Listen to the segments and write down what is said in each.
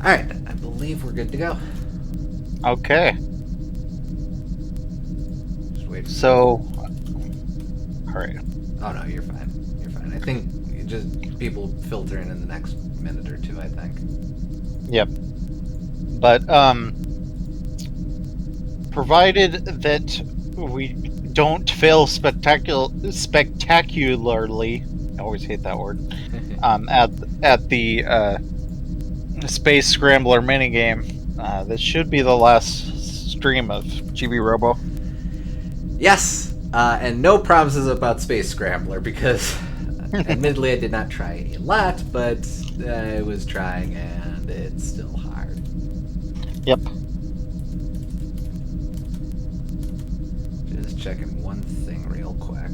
Alright, I believe we're good to go. Okay. Just wait. So, alright. Oh no, you're fine. You're fine. I think just people filter in the next minute or two, I think. Yep. But, provided that we don't fail spectacularly, I always hate that word, at the Space Scrambler minigame, this should be the last stream of Chibi-Robo. Yes! And no promises about Space Scrambler, because admittedly I did not try a lot, but I was trying and it's still hard. Yep. Just checking one thing real quick.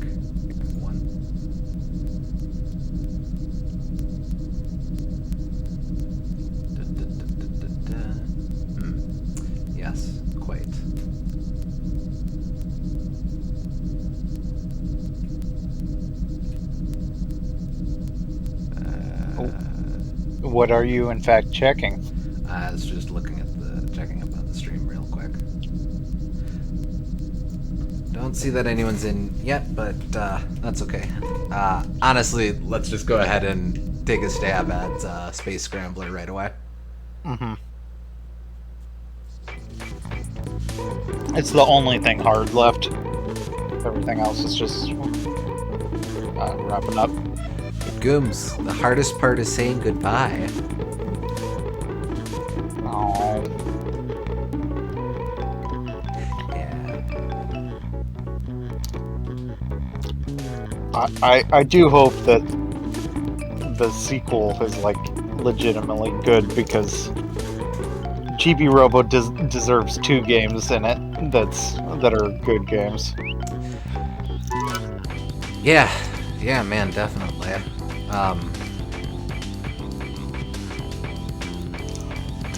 Yes, quite. What are you, in fact, checking? I was just looking at checking up on the stream real quick. Don't see that anyone's in yet, but that's okay. Honestly, let's just go ahead and take a stab at Space Scrambler right away. Mm-hmm. It's the only thing hard left. Everything else is just wrapping up. Gooms, the hardest part is saying goodbye. Oh. Yeah. I do hope that the sequel is like legitimately good, because Chibi-Robo deserves 2 games in it that are good games. Yeah, man, definitely.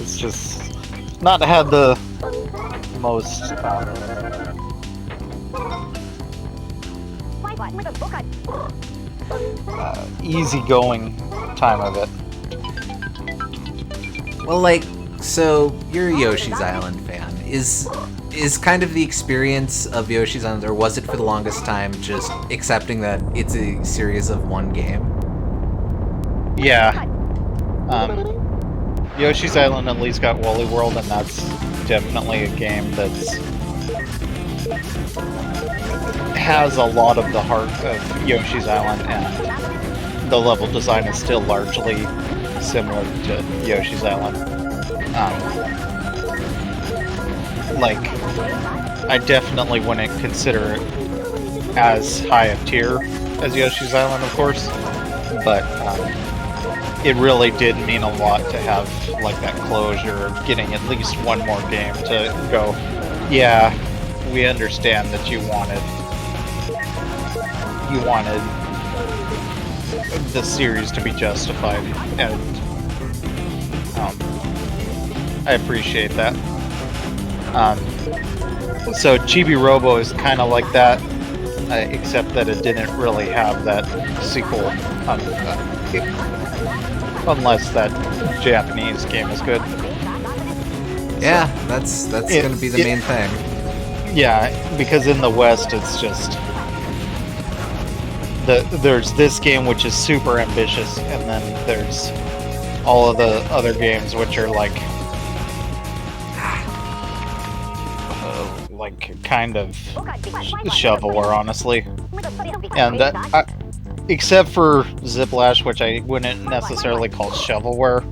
It's just not had the most easygoing time of it. Well, like, so you're a Yoshi's Island fan. Is kind of the experience of Yoshi's Island, or was it for the longest time just accepting that it's a series of one game? Yeah. Yoshi's Island at least got Woolly World, and that's definitely a game that's has a lot of the heart of Yoshi's Island, and the level design is still largely similar to Yoshi's Island. Like, I definitely wouldn't consider it as high a tier as Yoshi's Island, of course, but it really did mean a lot to have like that closure of getting at least one more game to go, yeah, we understand that you wanted the series to be justified, and I appreciate that. So Chibi-Robo is kind of like that, except that it didn't really have that sequel, unless that Japanese game is good. Yeah, that's gonna be the main thing. Yeah, because in the West it's just there's this game which is super ambitious, and then there's all of the other games which are like kind of shovelware, honestly. And except for Ziplash, which I wouldn't necessarily call shovelware,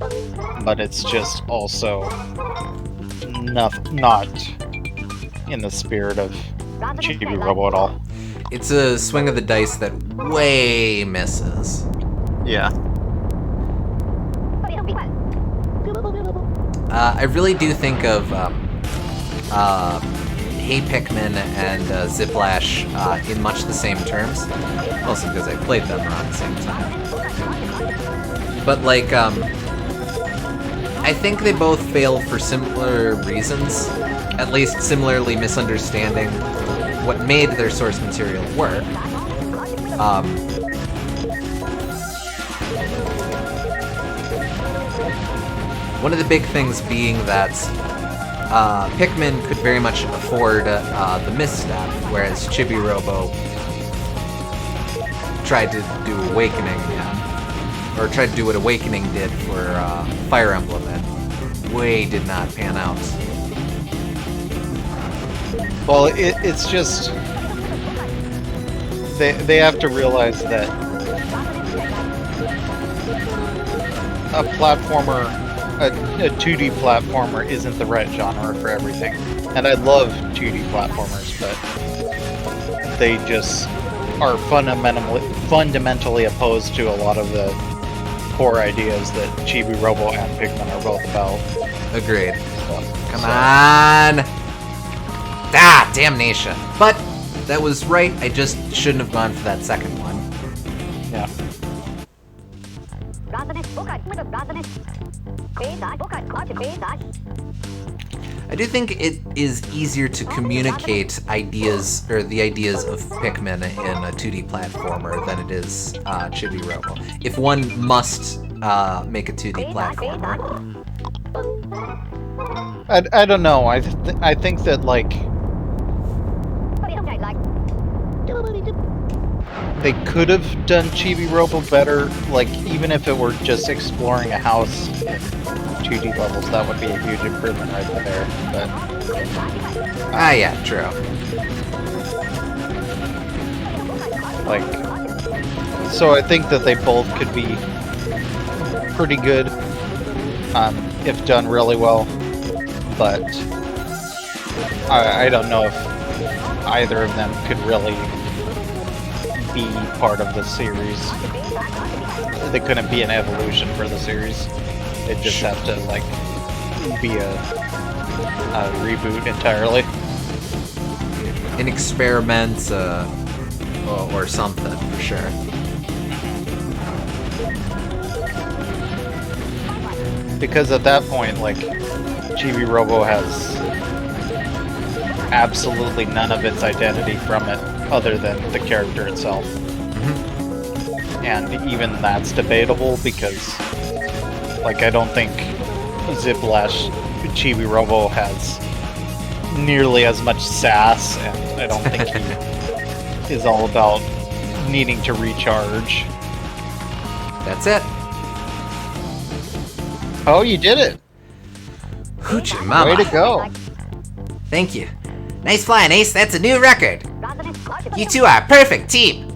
but it's just also not in the spirit of Chibi-Robo at all. It's a swing of the dice that way misses. Yeah. I really do think of Hey Pikmin and Ziplash in much the same terms, mostly because I played them around the same time. But like, I think they both fail for similar reasons, at least similarly misunderstanding what made their source material work. One of the big things being that Pikmin could very much afford the misstep, whereas Chibi-Robo tried to do Awakening, or tried to do what Awakening did for Fire Emblem, and way did not pan out. Well, it's just they have to realize that a platformer, a 2D platformer, isn't the right genre for everything. And I love 2D platformers, but they just are fundamentally opposed to a lot of the core ideas that Chibi-Robo and Pikmin are both about. Agreed. Come on! Ah, damnation. But that was right, I just shouldn't have gone for that second one. Yeah. I do think it is easier to communicate ideas, or the ideas of Pikmin in a 2D platformer than it is Chibi-Robo. If one must make a 2D platformer. I don't know. I think that, like, they could have done Chibi-Robo better. Like, even if it were just exploring a house in 2D levels, that would be a huge improvement right there. But yeah, true. like, so I think that they both could be pretty good if done really well. But I don't know if either of them could really be part of the series. They couldn't be an evolution for the series. They'd just have to, like, be a reboot entirely. An experiment, or something, for sure. Because at that point, like, Chibi-Robo has absolutely none of its identity from it other than the character itself. Mm-hmm. And even that's debatable because, like, I don't think Ziplash Chibi-Robo has nearly as much sass, and I don't think he is all about needing to recharge. That's it. Oh, you did it! Hoochie mama. Way to go! Thank you. Nice flying, Ace. That's a new record. You two are a perfect team.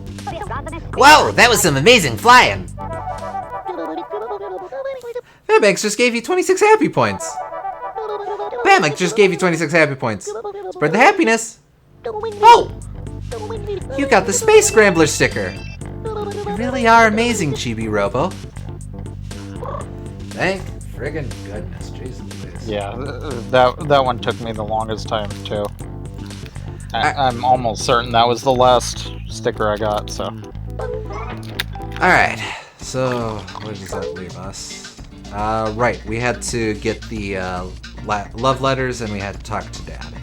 Whoa, that was some amazing flying. Bamax just gave you 26 happy points. Bamax just gave you 26 happy points. Spread the happiness. Oh! You got the Space Scrambler sticker. You really are amazing, Chibi-Robo. Thank friggin' goodness. Jesus. Yeah, that one took me the longest time, too. I'm almost certain that was the last sticker I got, so... Alright, so where does that leave us? Right, we had to get the love letters and we had to talk to Dad.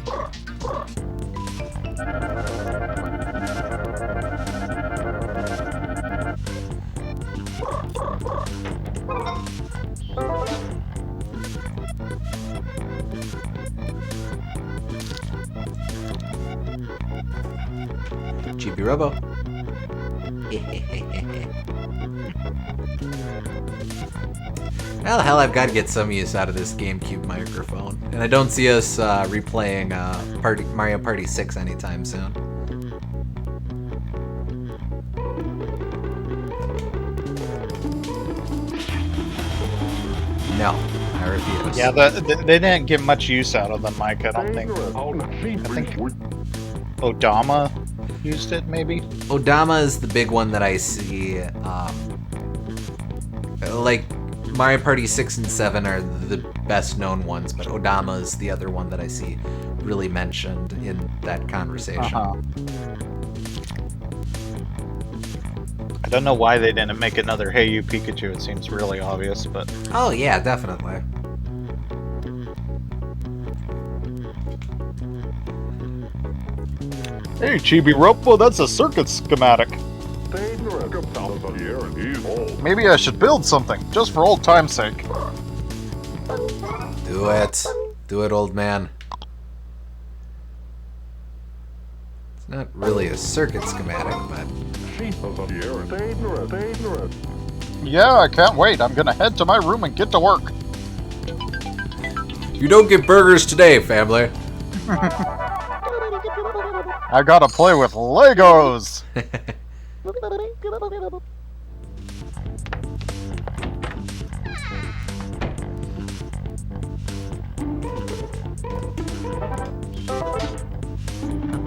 Chibi-Robo. Well, hell, I've got to get some use out of this GameCube microphone. And I don't see us replaying Mario Party 6 anytime soon. No, I refuse. Yeah, they didn't get much use out of the mic, I don't think. I think Odama used it, maybe? Odama is the big one that I see. Like, Mario Party 6 and 7 are the best known ones, but Odama is the other one that I see really mentioned in that conversation. I don't know why they didn't make another Hey You Pikachu, it seems really obvious, but... Oh yeah, definitely. Hey, Chibi-Robo, that's a circuit schematic. Maybe I should build something, just for old time's sake. Do it. Do it, old man. It's not really a circuit schematic, but... Yeah, I can't wait. I'm gonna head to my room and get to work. You don't get burgers today, family. I gotta play with Legos!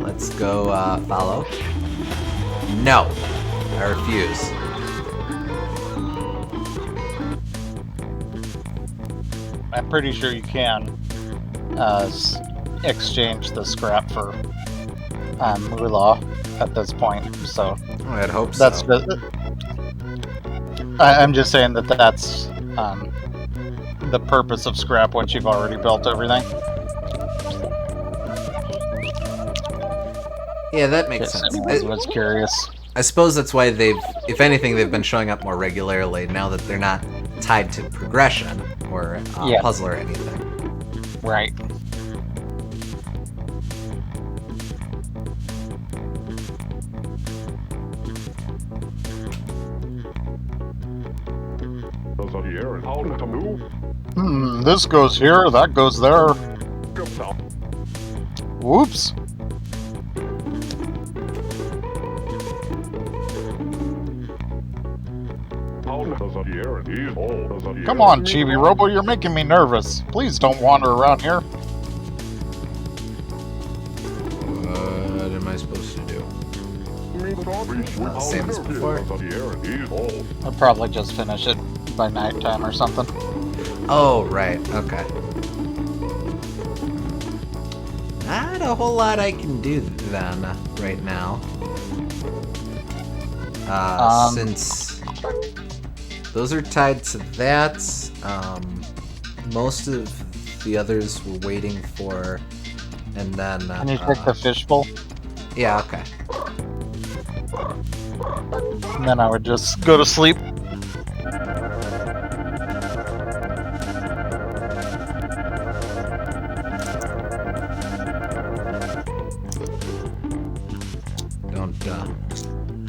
Let's go follow. No, I refuse. I'm pretty sure you can exchange the scrap for moolah at this point, so... I'd hope that's so. I'm just saying that that's the purpose of scrap once you've already built everything. Yeah, that makes sense. I was curious. I suppose that's why they've, if anything, they've been showing up more regularly now that they're not tied to progression or puzzle or anything. Right. This goes here, that goes there. Whoops. Come on, Chibi-Robo, you're making me nervous. Please don't wander around here. What am I supposed to do? Same as before. I'll probably just finish it by nighttime or something. Oh, right. Okay. Not a whole lot I can do then right now. Since those are tied to that, most of the others we're waiting for, and then... Can you take the fishbowl? Yeah, okay. And then I would just go to sleep.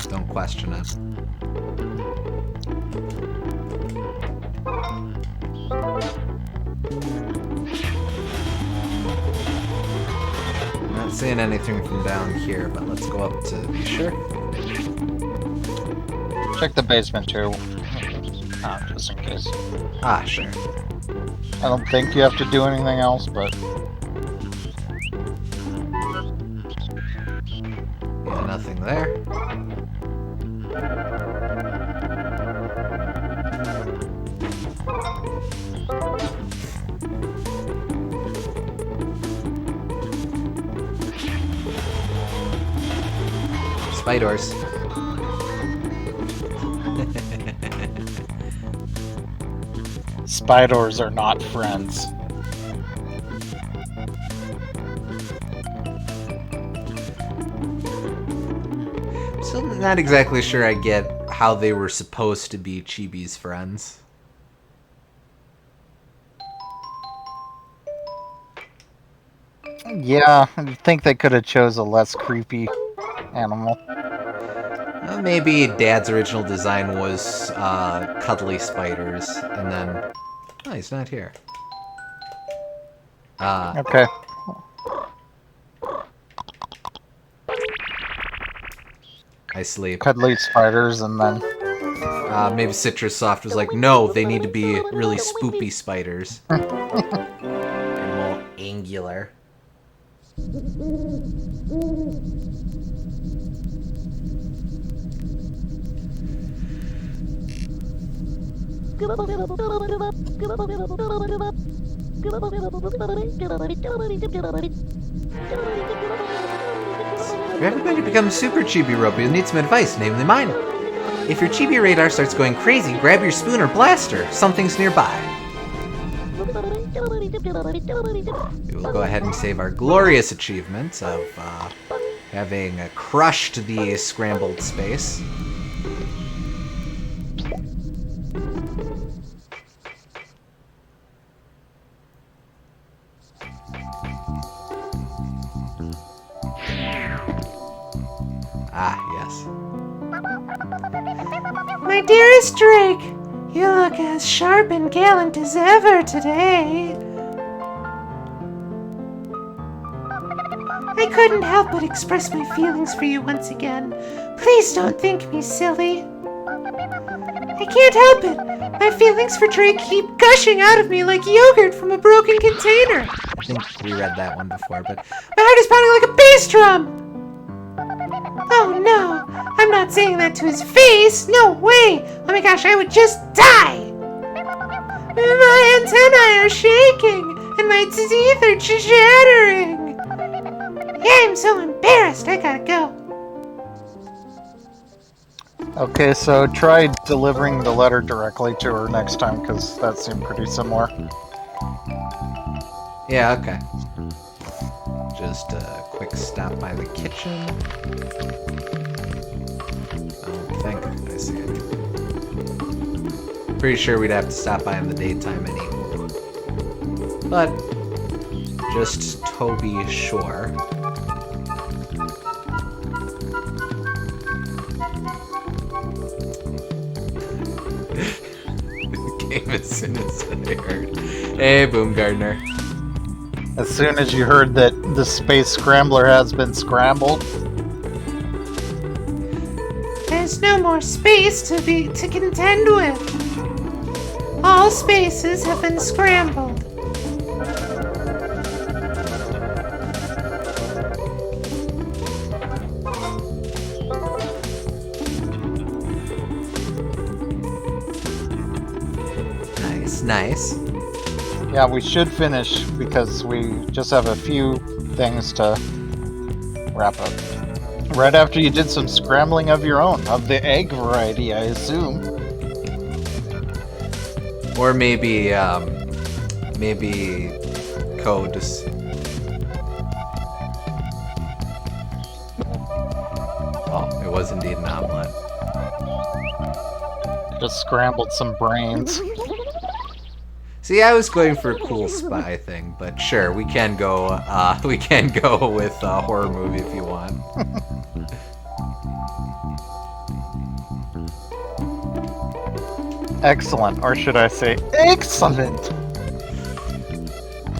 Don't question it. Not seeing anything from down here, but let's go up to be sure. Check the basement too. Just in case. Ah, sure. I don't think you have to do anything else, but... Yeah, nothing there. Spiders. Spiders are not friends. Still not exactly sure I get how they were supposed to be Chibi's friends. Yeah, I think they could have chose a less creepy animal. Maybe Dad's original design was cuddly spiders, and then... Oh, he's not here. Okay. I sleep. Cuddly spiders, and then... Maybe Citrus Soft was like, no, they need to be really spoopy spiders. And more angular. If everybody becomes super Chibi-Robo, you'll need some advice, namely mine. If your Chibi radar starts going crazy, grab your spoon or blaster. Something's nearby. We will go ahead and save our glorious achievement of having crushed the scrambled space. My dearest Drake, you look as sharp and gallant as ever today. I couldn't help but express my feelings for you once again. Please don't think me silly. I can't help it. My feelings for Drake keep gushing out of me like yogurt from a broken container. I think we read that one before, but My heart is pounding like a bass drum. Oh no, I'm not saying that to his face. No way. Oh my gosh, I would just die. My antennae are shaking and my teeth are chattering. Yeah, I'm so embarrassed. I gotta go. Okay, so try delivering the letter directly to her next time, because that seemed pretty similar. yeah, okay. Just a quick stop by the kitchen. I don't think I see it. Pretty sure we'd have to stop by in the daytime anyway. But just to be sure. Came as soon as I heard. Hey, Boom Gardener. As soon as you heard that the Space Scrambler has been scrambled, There's no more space to contend with. All spaces have been scrambled. Nice. yeah, we should finish because we just have a few things to wrap up. Right after you did some scrambling of your own, of the egg variety, I assume. Or maybe codes. Oh, it was indeed an omelet. Just scrambled some brains. See, I was going for a cool spy thing, but sure, we can go with a horror movie if you want. Excellent, or should I say, excellent!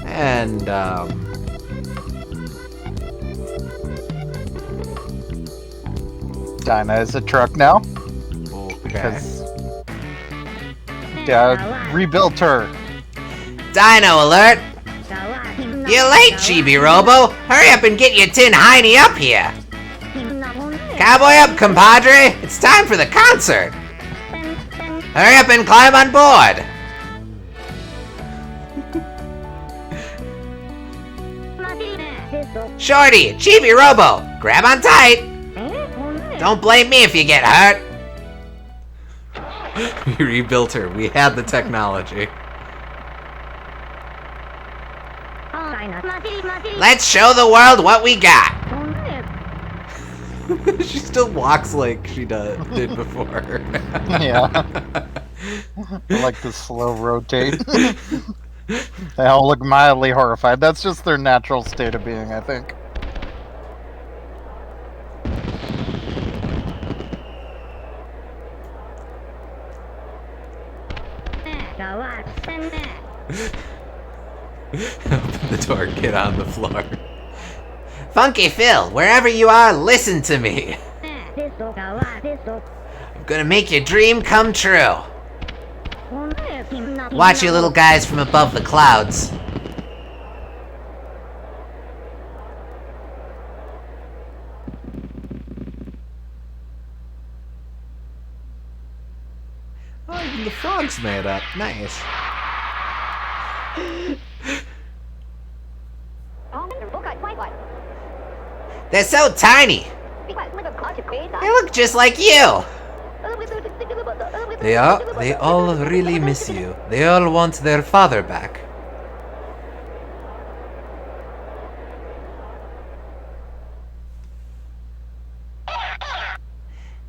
And Dinah is a truck now. okay. Because yeah, I rebuilt her. Dino alert! You're late, Chibi-Robo! Hurry up and get your tin hiney up here! Cowboy up, compadre! It's time for the concert! Hurry up and climb on board! Shorty, Chibi-Robo! Grab on tight! Don't blame me if you get hurt! We rebuilt her. We had the technology. Let's show the world what we got! She still walks like she did before. Yeah. I like the slow rotate. They all look mildly horrified. That's just their natural state of being, I think. Open the door, get on the floor. Funky Phil, wherever you are, listen to me. I'm gonna make your dream come true. Watch you little guys from above the clouds. Oh, even the frog's made up. Nice. They're so tiny. They look just like you. They all really miss you. They all want their father back.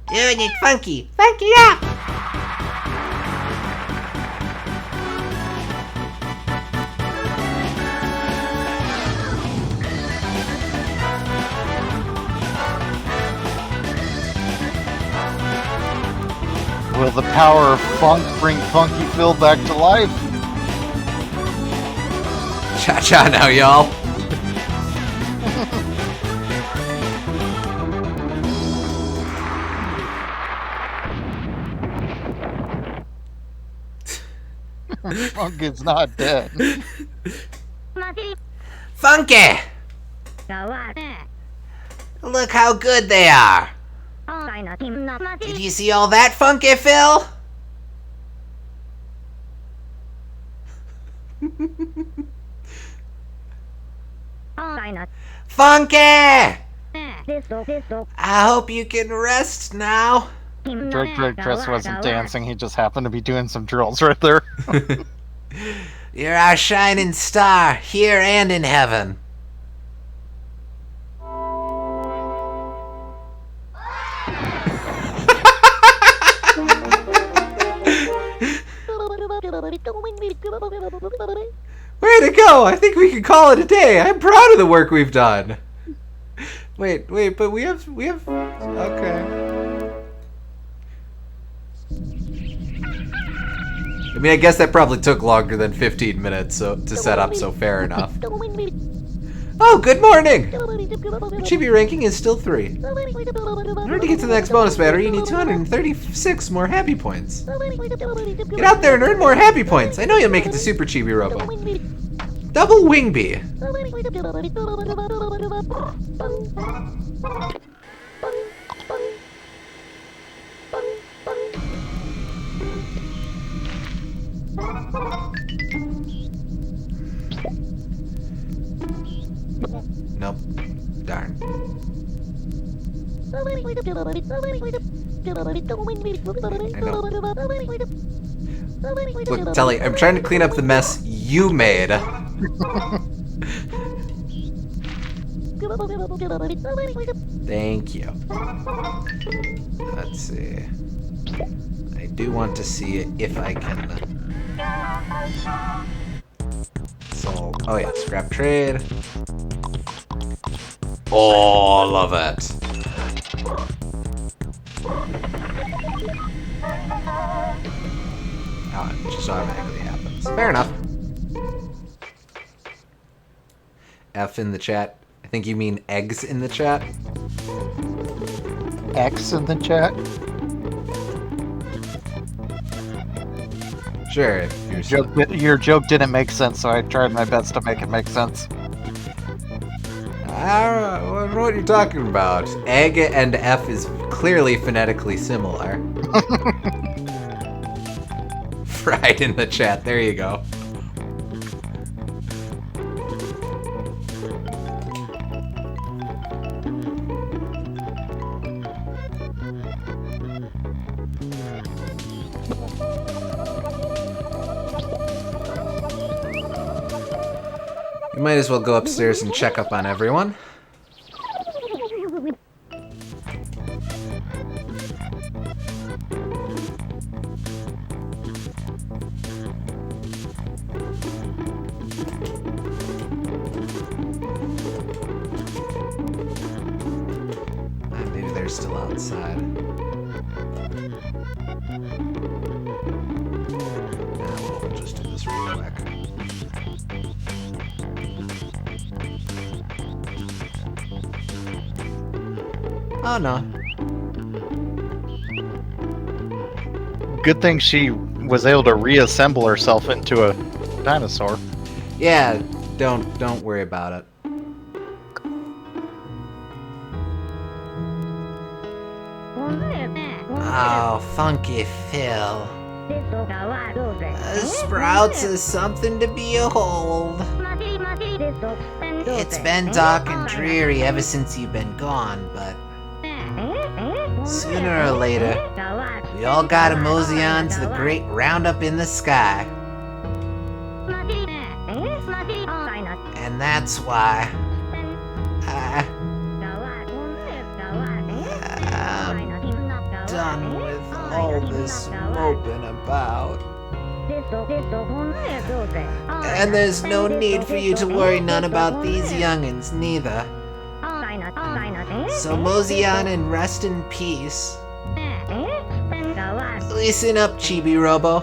Doing it funky. Funky up! Will the power of funk bring Funky Phil back to life? Cha-cha now, y'all. Funk is not dead. Funky! Look how good they are. Did you see all that, Funky Phil? Funky! I hope you can rest now. Drake Chris wasn't dancing, he just happened to be doing some drills right there. You're our shining star, here and in heaven. Way to go! I think we can call it a day. I'm proud of the work we've done. Wait, but we have. Okay. I mean, I guess that probably took longer than 15 minutes to set up, so fair enough. Oh, good morning! Your Chibi ranking is still 3. In order to get to the next bonus battery, you need 236 more happy points. Get out there and earn more happy points. I know you'll make it to Super Chibi-Robo. Double Wingby. Nope. Darn. I know. Look, Telly, I'm trying to clean up the mess you made. Thank you. Let's see. I do want to see if I can... So, oh yeah, scrap trade. Oh, love it. Oh, it just automatically happens. Fair enough. F in the chat. I think you mean eggs in the chat. X in the chat? Sure, if you're Your joke didn't make sense, so I tried my best to make it make sense. I don't know what you're talking about. Egg and F is clearly phonetically similar. Fried in the chat, there you go. You might as well go upstairs and check up on everyone. Maybe they're still outside. We'll just do this real quick. Oh no. Good thing she was able to reassemble herself into a dinosaur. Yeah, don't worry about it. Oh, Funky Phil. Sprouts is something to behold. It's been dark and dreary ever since you've been gone, but sooner or later, we all gotta mosey on to the great roundup in the sky. And that's why I'm done with all this moping about. And there's no need for you to worry none about these young'uns, neither. So mosey on and rest in peace. Listen up, Chibi-Robo.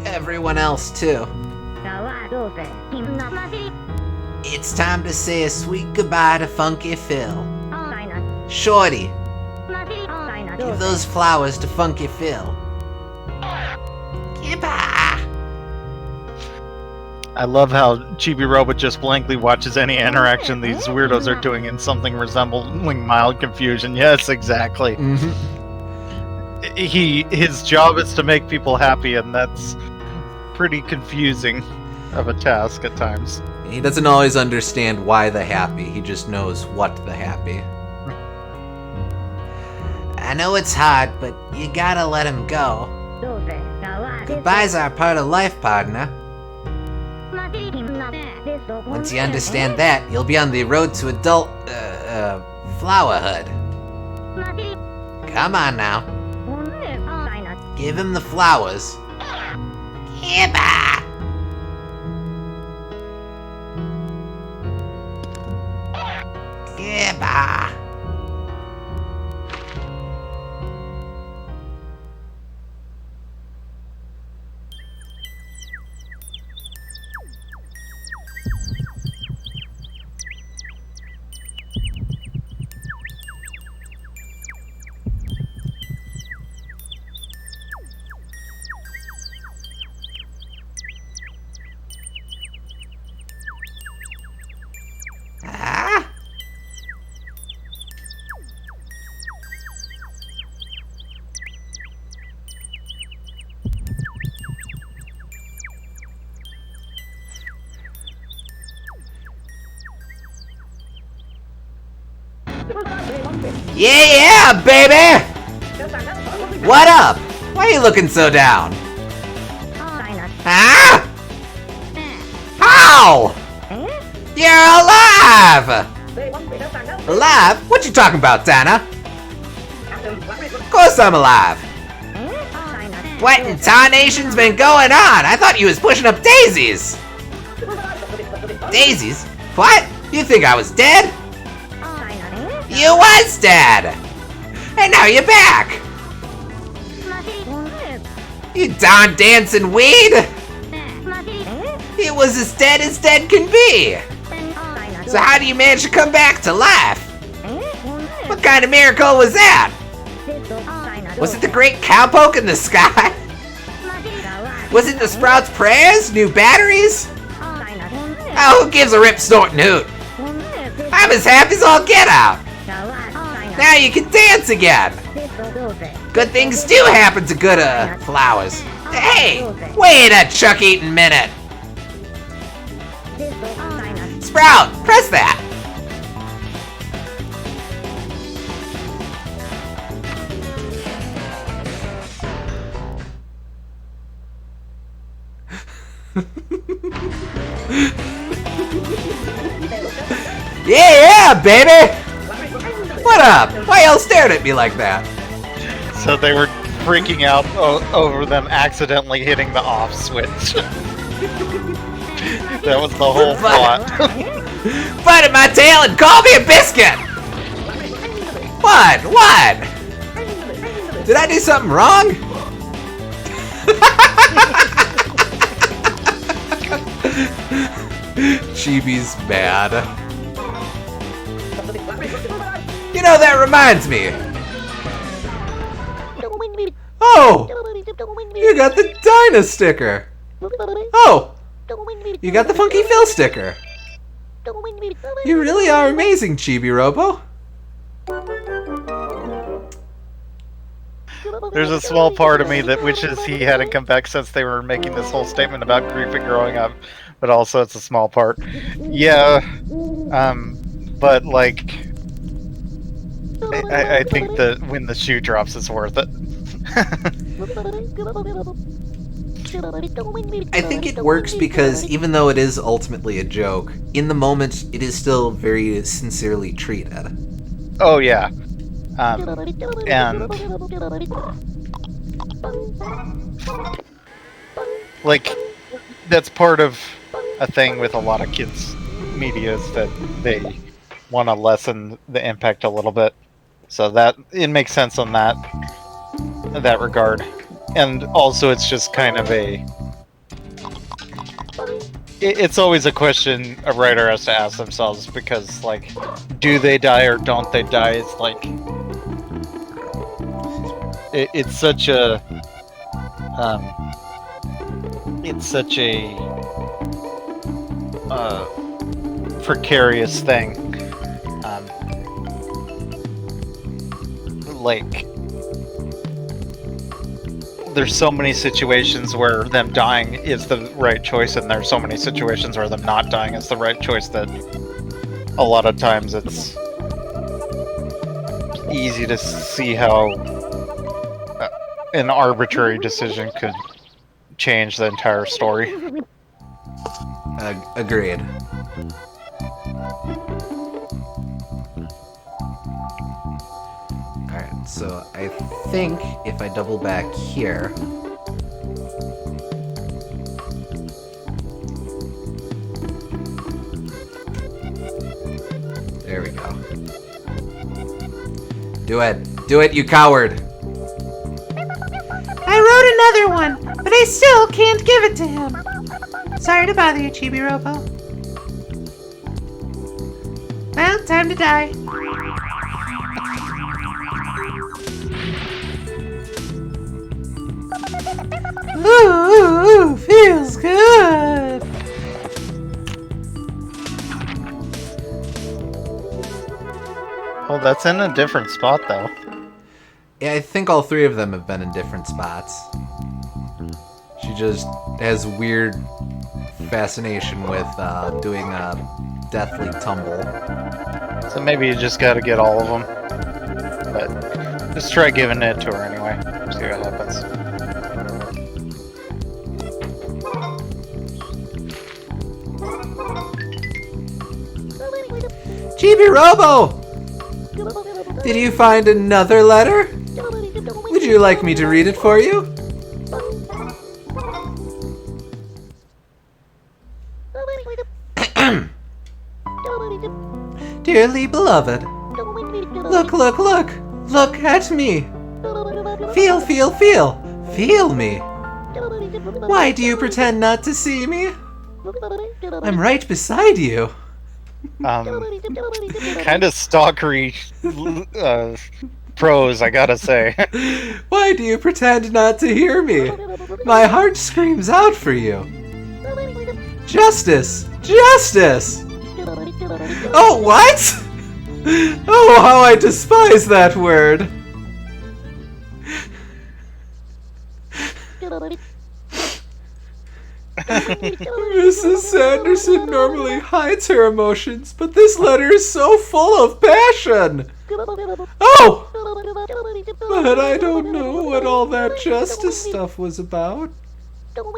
Everyone else, too. It's time to say a sweet goodbye to Funky Phil. Shorty, give those flowers to Funky Phil. Goodbye. I love how Chibi-Robo just blankly watches any interaction these weirdos are doing in something resembling mild confusion. Yes, exactly. His job is to make people happy, and that's pretty confusing of a task at times. He doesn't always understand why the happy, he just knows what the happy. I know it's hard, but you gotta let him go. Goodbyes are part of life, partner. Once you understand that, you'll be on the road to adult, flowerhood. Come on now. Give him the flowers. Goodbye. Goodbye. Yeah, baby! What up? Why are you looking so down? Huh? How? You're alive! Alive? What you talking about, Dinah? Of course I'm alive. What in tarnation's been going on? I thought you was pushing up daisies. Daisies? What? You think I was dead? You was dead! And now you're back! You darn dancing weed! It was as dead can be! So how do you manage to come back to life? What kind of miracle was that? Was it the great cowpoke in the sky? Was it the Sprout's prayers? New batteries? Oh, who gives a rip snorting hoot? I'm as happy as all get out! Now you can dance again! Good things do happen to good, flowers. Hey! Wait a chuck-eating minute! Sprout, press that! Yeah, baby! What up? Why y'all staring at me like that? So they were freaking out over them accidentally hitting the off switch. That was the whole plot. Bite at my tail and call me a biscuit! What? What? Did I do something wrong? Chibi's mad. You know, that reminds me. Oh! You got the Dinah sticker. Oh! You got the Funky Phil sticker. You really are amazing, Chibi-Robo. There's a small part of me that wishes he hadn't come back since they were making this whole statement about grief and growing up, but also it's a small part. Yeah, but like, I think that when the shoe drops, it's worth it. I think it works because even though it is ultimately a joke, in the moment it is still very sincerely treated. Oh yeah, and like that's part of a thing with a lot of kids' media is that they want to lessen the impact a little bit, so that it makes sense on that regard. And also, it's just kind of a... It's always a question a writer has to ask themselves, because, like, do they die or don't they die? It's like... It's such a... It's such a... precarious thing. Like... There's so many situations where them dying is the right choice, and there's so many situations where them not dying is the right choice, that a lot of times it's easy to see how an arbitrary decision could change the entire story. Agreed. Alright, so I think if I double back here... There we go. Do it! Do it, you coward! I wrote another one, but I still can't give it to him. Sorry to bother you, Chibi-Robo. Well, time to die. Ooh, feels good. Oh, that's in a different spot, though. Yeah, I think all three of them have been in different spots. She just has weird fascination with doing a deathly tumble. So maybe you just gotta get all of them. But just try giving it to her anyway. See what happens. Chibi-Robo! Did you find another letter? Would you like me to read it for you? Dearly beloved, look, look, look! Look at me! Feel, feel, feel! Feel me! Why do you pretend not to see me? I'm right beside you. Kind of stalkery prose, I gotta say. Why do you pretend not to hear me? My heart screams out for you. Justice! Justice! Oh, what? Oh, how I despise that word! Mrs. Sanderson normally hides her emotions, but this letter is so full of passion! Oh! But I don't know what all that justice stuff was about.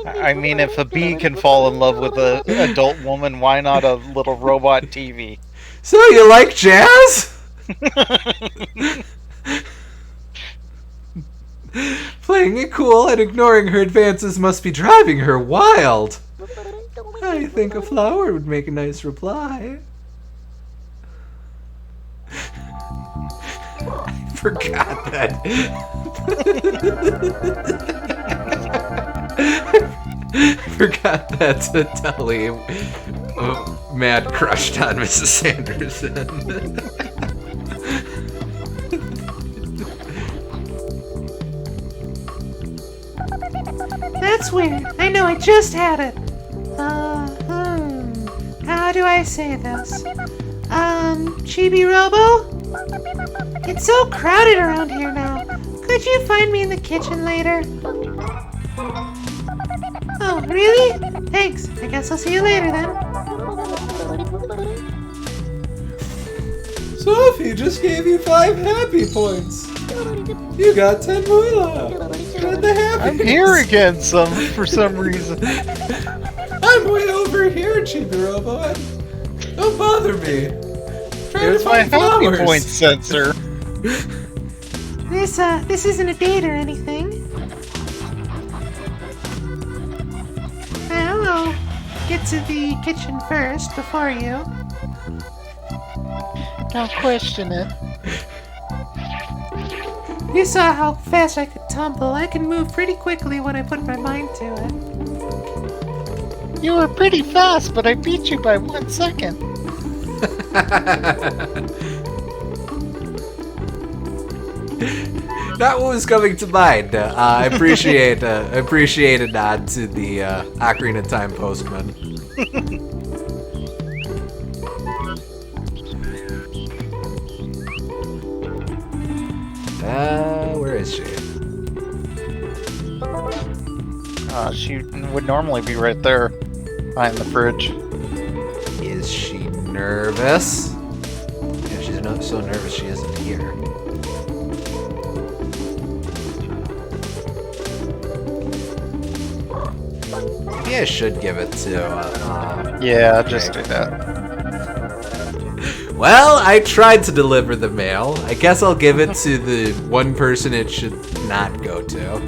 I mean, if a bee can fall in love with an adult woman, why not a little robot TV? So you like jazz? Playing it cool and ignoring her advances must be driving her wild. I think a flower would make a nice reply. I forgot that. I forgot that Telly mad crushed on Mrs. Sanderson. That's weird. I know, I just had it. How do I say this? Chibi-Robo? It's so crowded around here now. Could you find me in the kitchen later? Oh, really? Thanks. I guess I'll see you later then. Sophie just gave you 5 happy points. You got 10 moolah. And the happy. I'm here again for some reason. I'm way over here, Chibi-Robo. Don't bother me. Here's my happy point sensor. This isn't a date or anything. Well, I'll get to the kitchen first before you. Don't question it. You saw how fast I could tumble. I can move pretty quickly when I put my mind to it. You were pretty fast, but I beat you by 1 second. Not what was coming to mind. I appreciate a nod to the Ocarina of Time postman. Where is she? She would normally be right there, behind the fridge. Is she nervous? Yeah, she's not so nervous she isn't here. Maybe I should give it to. Yeah, just do that. Well, I tried to deliver the mail. I guess I'll give it to the one person it should not go to.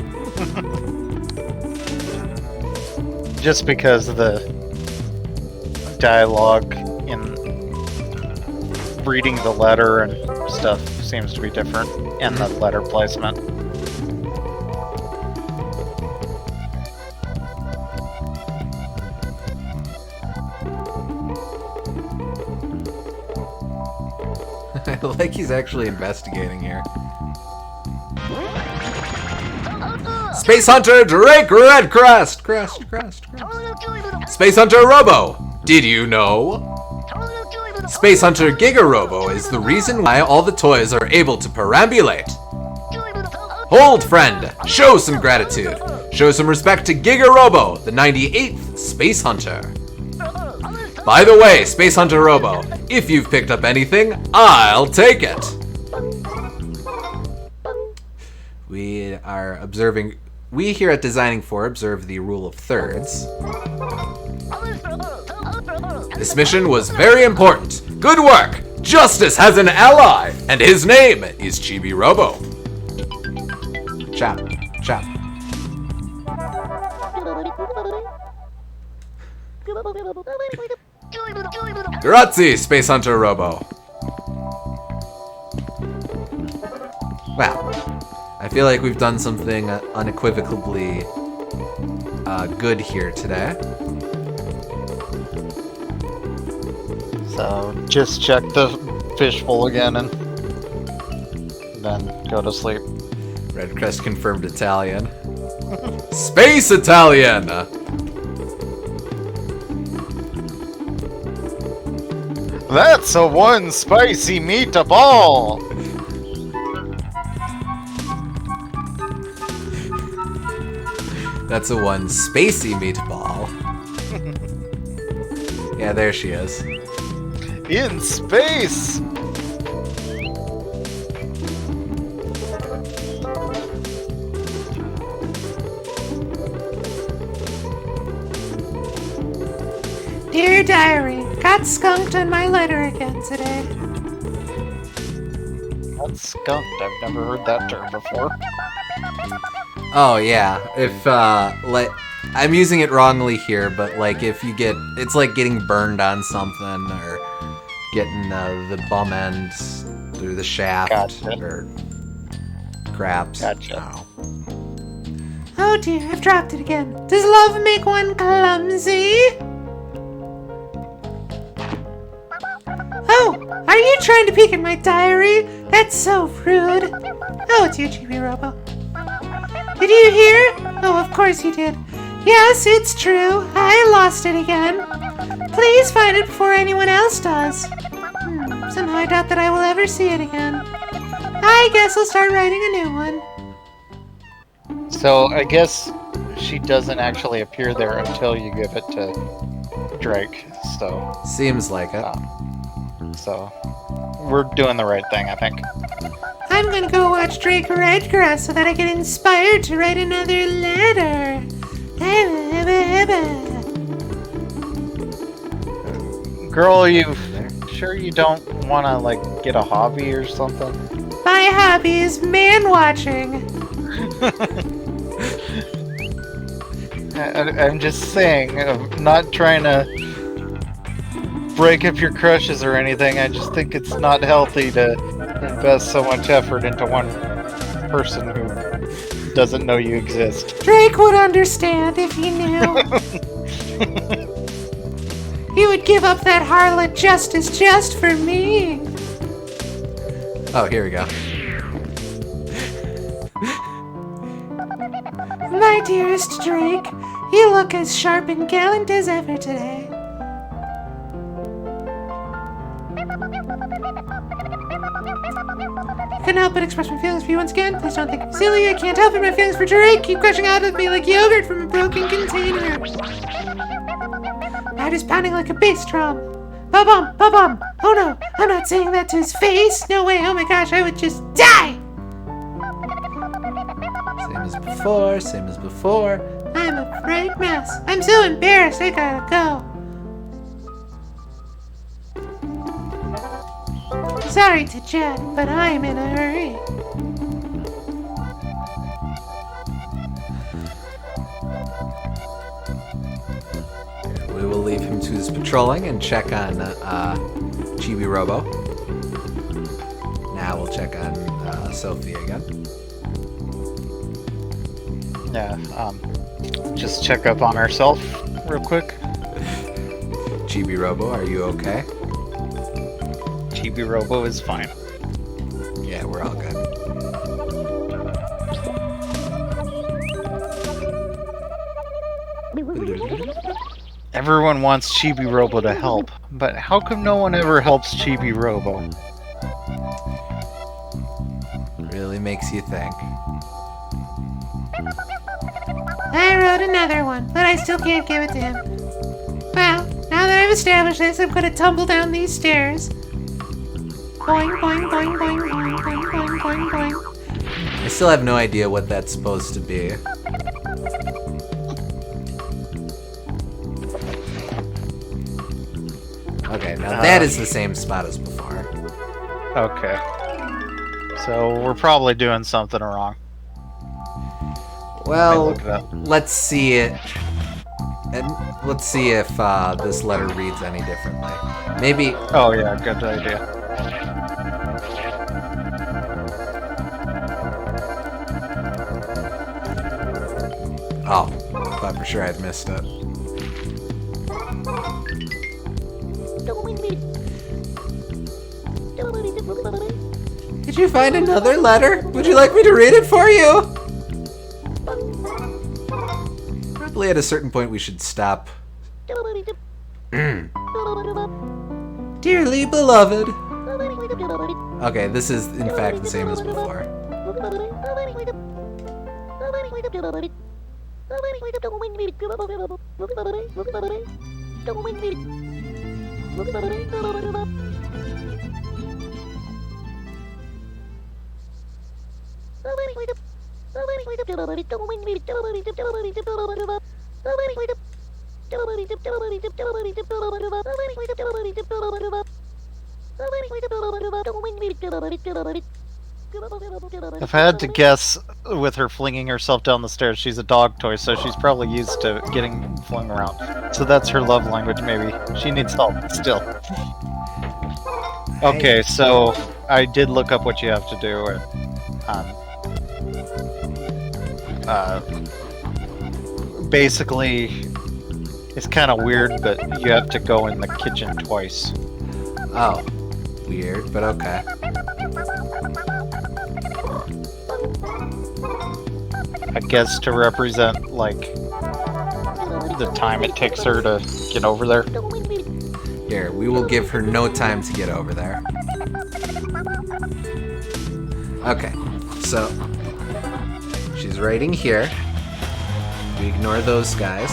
Just because the dialogue in reading the letter and stuff seems to be different, and the letter placement. I like he's actually investigating here. Space Hunter Drake Redcrest! Crest. Space Hunter Robo! Did you know? Space Hunter Giga-Robo is the reason why all the toys are able to perambulate. Hold, friend! Show some gratitude! Show some respect to Giga-Robo, the 98th Space Hunter. By the way, Space Hunter Robo, if you've picked up anything, I'll take it! We are observing... We here at Designing 4 observe the rule of thirds. This mission was very important. Good work! Justice has an ally, and his name is Chibi-Robo. Chap. Grazie, Space Hunter Robo. Wow. I feel like we've done something unequivocally good here today. So just check the fishbowl again and then go to sleep. Redcrest confirmed Italian. Space Italian! That's a one spicy meatball! That's a one spacey meatball. Yeah, there she is. In space! Dear Diary, got skunked on my letter again today. That's skunked. I've never heard that term before. Oh yeah, if like I'm using it wrongly here, but like if you get, it's like getting burned on something or getting the bum end through the shaft. Gotcha. Or craps. Gotcha. Oh dear, I've dropped it again. Does love make one clumsy? Oh, are you trying to peek at my diary? That's so rude. Oh, it's you, Chibi-Robo. Did you hear? Oh, of course you did. Yes, it's true. I lost it again. Please find it before anyone else does. Somehow I doubt that I will ever see it again. I guess I'll start writing a new one. So I guess she doesn't actually appear there until you give it to Drake. So Seems like it. so we're doing the right thing, I think. I'm gonna go watch Drake Redgrass so that I get inspired to write another letter. Girl, you sure you don't want to like get a hobby or something? My hobby is man watching. I'm just saying, I'm not trying to break up your crushes or anything. I just think it's not healthy to invest so much effort into one person who doesn't know you exist. Drake would understand if he knew. He would give up that harlot just for me. Oh, here we go. My dearest Drake, you look as sharp and gallant as ever today. I couldn't help but express my feelings for you once again. Please don't think I'm silly. I can't help it. My feelings for Drake keep gushing out of me like yogurt from a broken container. My heart is pounding like a bass drum. Ba-bum, ba-bum. Oh no, I'm not saying that to his face. No way, oh my gosh, I would just die. Same as before. I'm a fright mess. I'm so embarrassed, I gotta go. Sorry to chat, but I'm in a hurry. We will leave him to his patrolling and check on Chibi-Robo. Now we'll check on Sophie again. Yeah, just check up on herself real quick. Chibi-Robo, are you okay? Chibi-Robo is fine. Yeah, we're all good. Everyone wants Chibi-Robo to help, but how come no one ever helps Chibi-Robo? Really makes you think. I wrote another one, but I still can't give it to him. Well, now that I've established this, I'm gonna tumble down these stairs. Boing, boing, boing, boing, boing, boing, boing, boing, boing. I still have no idea what that's supposed to be. Okay, now that is the same spot as before. Okay. So we're probably doing something wrong. Well, look it up. let's see it. And let's see if this letter reads any differently. Maybe. Oh yeah, good idea. Oh, thought for sure I'd missed it. Did you find another letter? Would you like me to read it for you? Probably at a certain point we should stop. Dearly beloved. Okay, this is in fact the same as before. If I had to guess, with her flinging herself down the stairs, she's a dog toy, so she's probably used to getting flung around. So that's her love language, maybe. She needs help, still. Okay, so I did look up what you have to do, and basically, it's kind of weird, but you have to go in the kitchen twice. Oh, weird, but okay. I guess to represent, like, the time it takes her to get over there. Here, we will give her no time to get over there. Okay, so she's writing here. We ignore those guys.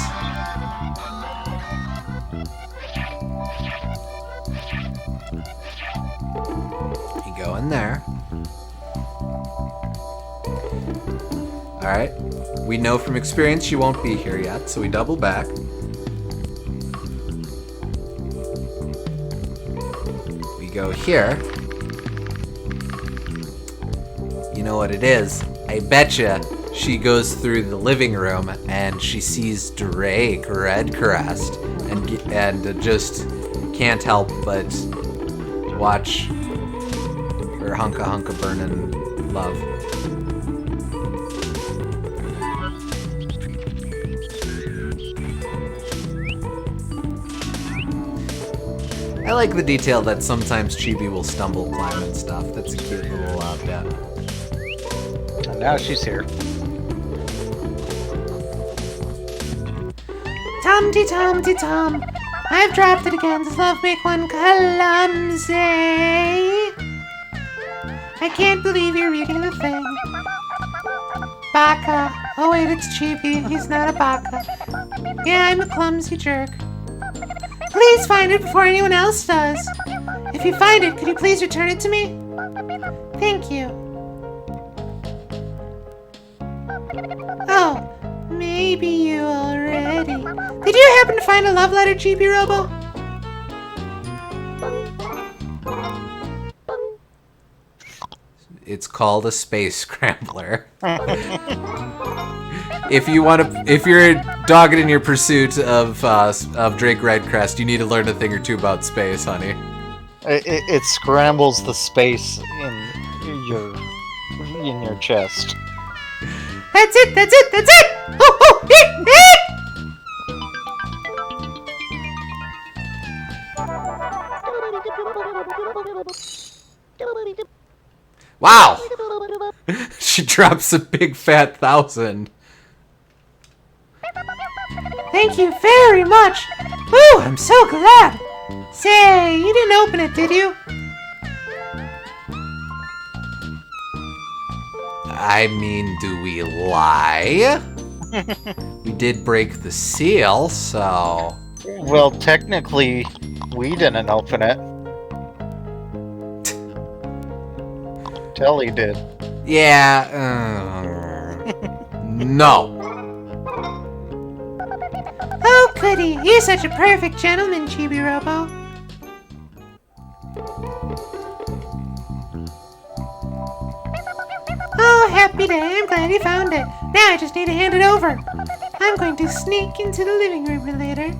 We go in there. Alright, we know from experience she won't be here yet, so we double back. We go here. You know what it is? I betcha she goes through the living room and she sees Drake Redcrest and just can't help but watch her hunka burnin' love. I like the detail that sometimes Chibi will stumble, climb, and stuff. That's a cute little bit. And now she's here. Tum-ty-tum-ty-tum. I've dropped it again. Does love make one clumsy? I can't believe you're reading the thing. Baka. Oh wait, it's Chibi. He's not a baka. Yeah, I'm a clumsy jerk. Please find it before anyone else does. If you find it, could you please return it to me? Thank you. Oh, maybe you already. Did you happen to find a love letter, Chibi-Robo? It's called a Space Scrambler. If you're dogged in your pursuit of Drake Redcrest, you need to learn a thing or two about space, honey. It scrambles the space in your chest. That's it! That's it! That's it! Oh, oh, eek, eek! Wow! She drops a big fat 1,000. Thank you very much. Ooh, I'm so glad. Say, you didn't open it, did you? I mean, do we lie? We did break the seal, so... Well, technically, we didn't open it. Telly did. Yeah, no. Oh, goody. You're such a perfect gentleman, Chibi-Robo. Oh, happy day. I'm glad you found it. Now I just need to hand it over. I'm going to sneak into the living room later.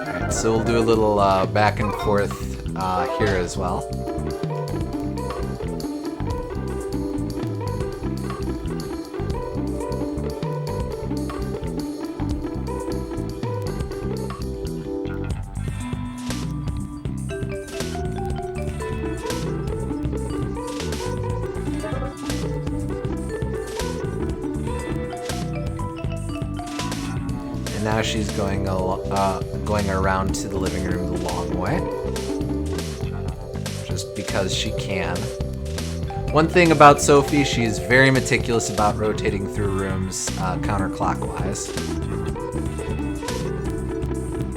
Alright, so we'll do a little back and forth here as well. Now she's going around to the living room the long way, just because she can. One thing about Sophie, she's very meticulous about rotating through rooms counterclockwise.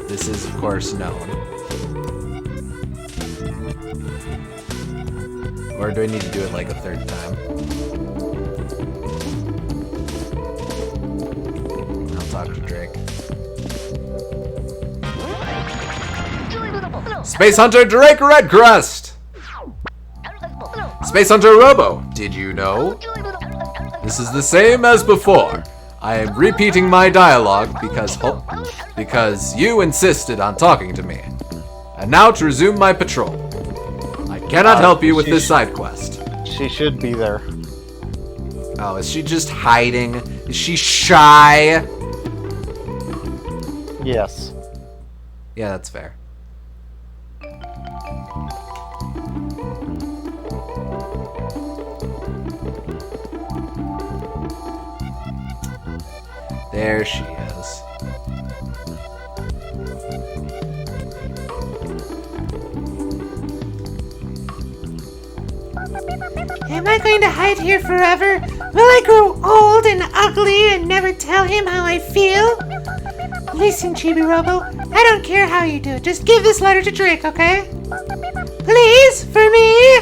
This is, of course, known. Or do I need to do it like a third time? I'll talk to Drake. Space Hunter Drake Redcrest! Space Hunter Robo, did you know? This is the same as before. I am repeating my dialogue because you insisted on talking to me. And now to resume my patrol. I cannot help you with this side quest. She should be there. Oh, is she just hiding? Is she shy? Yes. Yeah, that's fair. There she is. Am I going to hide here forever? Will I grow old and ugly and never tell him how I feel? Listen, Chibi-Robo, I don't care how you do it. Just give this letter to Drake, okay? Please, for me?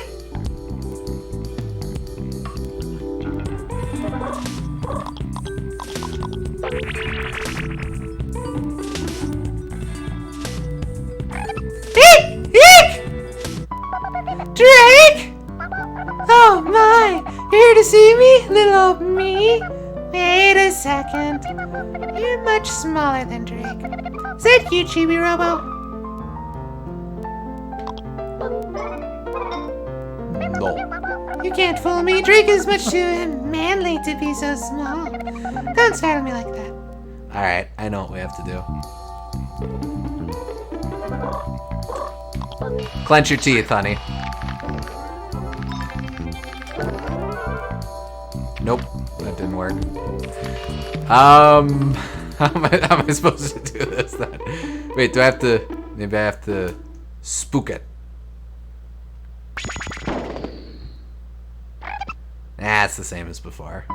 Eek! Eek! Drake? Oh my, you're here to see me, little old me? Wait a second. You're much smaller than Drake. Is that you, Chibi-Robo? No. You can't fool me. Drake is much too manly to be so small. Don't startle me like that. Alright, I know what we have to do. Clench your teeth, honey. Nope, that didn't work. How am I supposed to do this then? Wait, do I have to... Maybe I have to spook it. Nah, it's the same as before.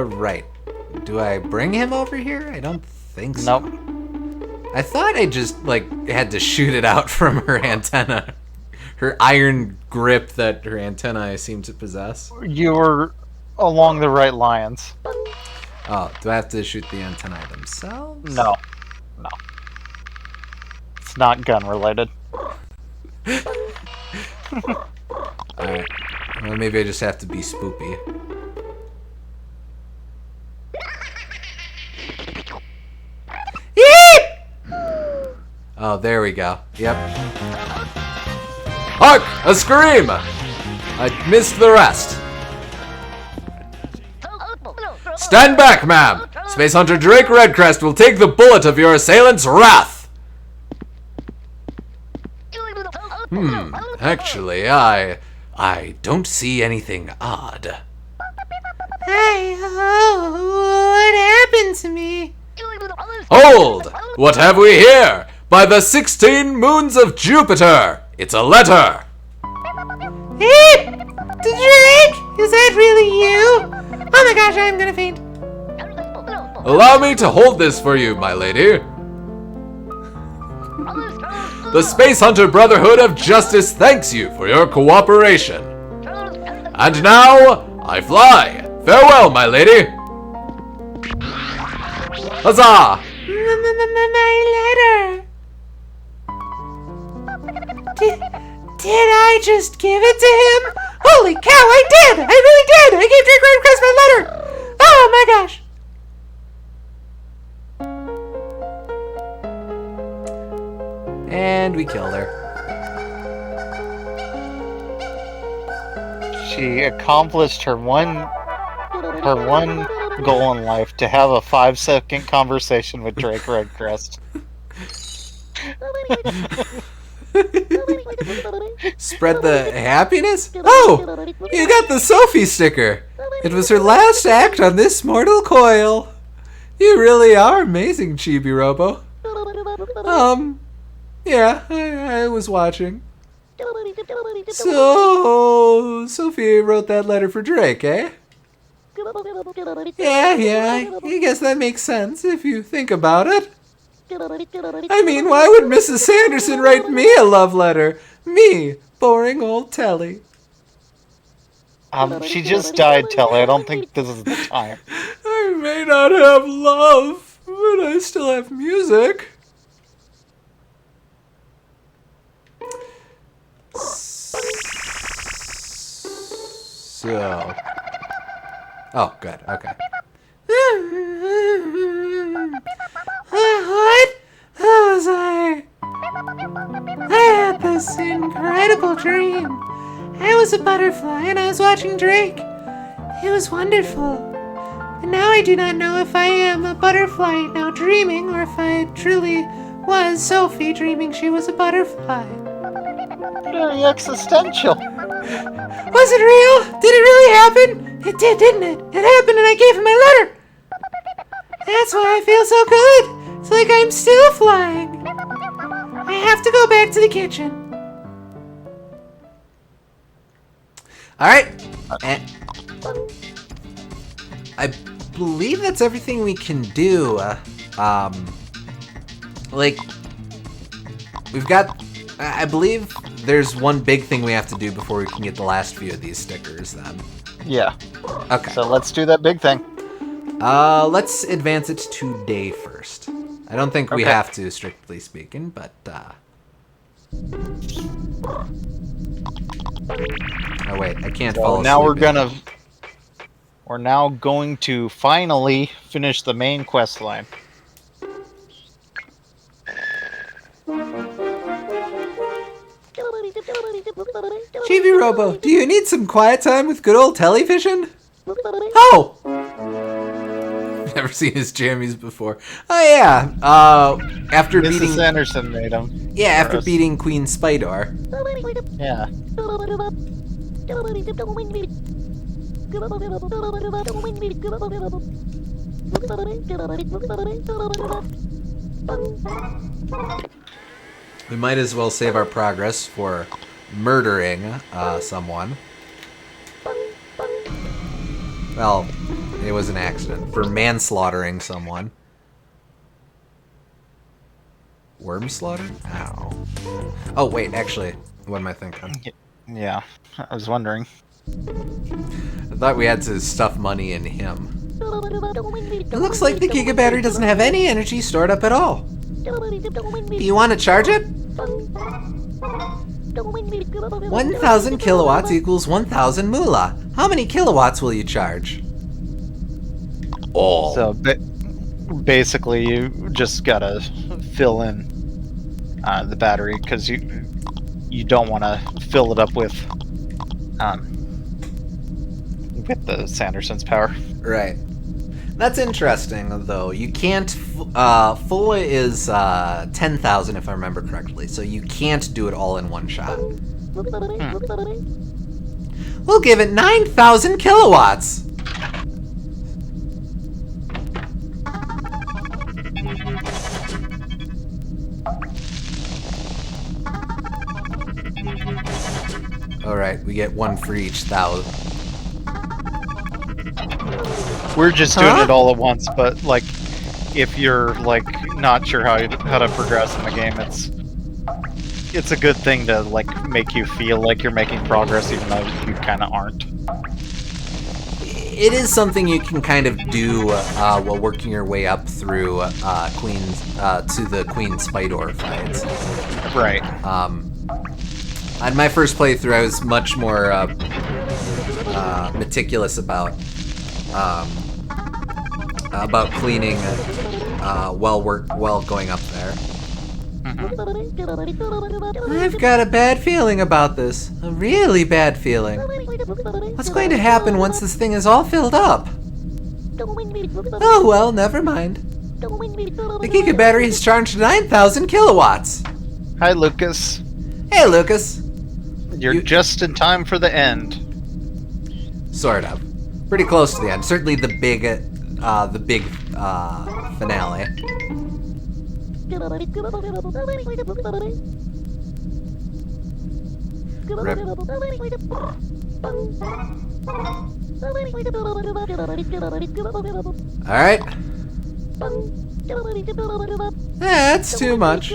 Right. Do I bring him over here? I don't think so. Nope. I thought I just, like, had to shoot it out from her antenna. Her iron grip that her antennae seem to possess. You were along the right lines. Oh, do I have to shoot the antennae themselves? No. No. It's not gun related. Alright. Well, maybe I just have to be spoopy. Oh, there we go. Yep. Hark! A scream! I missed the rest. Stand back, ma'am! Space Hunter Drake Redcrest will take the bullet of your assailant's wrath! Actually, I don't see anything odd. Hey, what happened to me? Hold! What have we here? By the 16 moons of Jupiter! It's a letter! Hey! Drake! Is that really you? Oh my gosh, I'm gonna faint. Allow me to hold this for you, my lady. The Space Hunter Brotherhood of Justice thanks you for your cooperation. And now, I fly. Farewell, my lady. Huzzah! My letter. Did I just give it to him? Holy cow, I did! I really did! I gave Drake Redcrest my letter! Oh my gosh! And we killed her. She accomplished her one goal in life, to have a 5-second conversation with Drake Redcrest. Spread the happiness? Oh! You got the Sophie sticker! It was her last act on this mortal coil. You really are amazing, Chibi-Robo. Yeah, I was watching. So, Sophie wrote that letter for Drake, eh? Yeah, I guess that makes sense if you think about it. I mean, why would Mrs. Sanderson write me a love letter? Me, boring old Telly. She just died, Telly. I don't think this is the time. I may not have love, but I still have music. So... Oh, good, okay. What was I? I had this incredible dream. I was a butterfly and I was watching Drake. It was wonderful. But now I do not know if I am a butterfly now dreaming or if I truly was Sophie dreaming she was a butterfly. Very existential. Was it real? Did it really happen? It did, didn't it? It happened and I gave him my letter. That's why I feel so good. It's like I'm still flying. I have to go back to the kitchen. Alright. I believe that's everything we can do. Like, we've got... I believe there's one big thing we have to do before we can get the last few of these stickers, then. Yeah. Okay. So let's do that big thing. Let's advance it to day first. I don't think we Okay. have to, strictly speaking, but, Oh wait, I can't So fall asleep. now yet. we're now going to finally finish the main quest line. Chibi-Robo, do you need some quiet time with good old television? Oh! Never seen his jammies before. Oh yeah, after Mrs. beating... Anderson made them. Yeah, after beating Queen Spidor. Yeah. We might as well save our progress for murdering someone. Well, it was an accident. For manslaughtering someone. Worm slaughter? Ow. Oh, wait, actually, what am I thinking? Yeah, I was wondering. I thought we had to stuff money in him. It looks like the Giga battery doesn't have any energy stored up at all. Do you want to charge it? 1,000 kilowatts equals 1,000 moolah. How many kilowatts will you charge? All. So basically, you just gotta fill in the battery because you don't want to fill it up with the Sanderson's power. Right. That's interesting, though. You can't... full is 10,000, if I remember correctly, so you can't do it all in one shot. We'll give it 9,000 kilowatts! Alright, we get one for each 1,000. We're just doing it all at once, but like, if you're like not sure how to progress in the game, it's a good thing to like make you feel like you're making progress, even though you kind of aren't. It is something you can kind of do while working your way up through to the Queen Spidor fights. Right. On my first playthrough, I was much more meticulous about cleaning while going up there. I've got a bad feeling about this. A really bad feeling. What's going to happen once this thing is all filled up? Oh well, never mind. The Giga battery has charged 9,000 kilowatts. Hi, Lucas. Hey, Lucas. You're just in time for the end. Sort of. Pretty close to the end. Certainly the big finale. Rip. Alright. That's too much.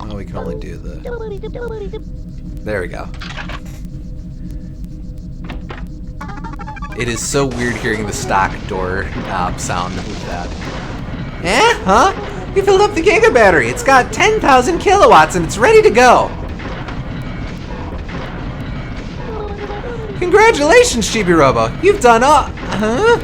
Oh, we can only do the... There we go. It is so weird hearing the stock door knob sound with that. Eh? Huh? You filled up the Giga battery. It's got 10,000 kilowatts and it's ready to go. Congratulations, Chibi-Robo. You've done all... Huh?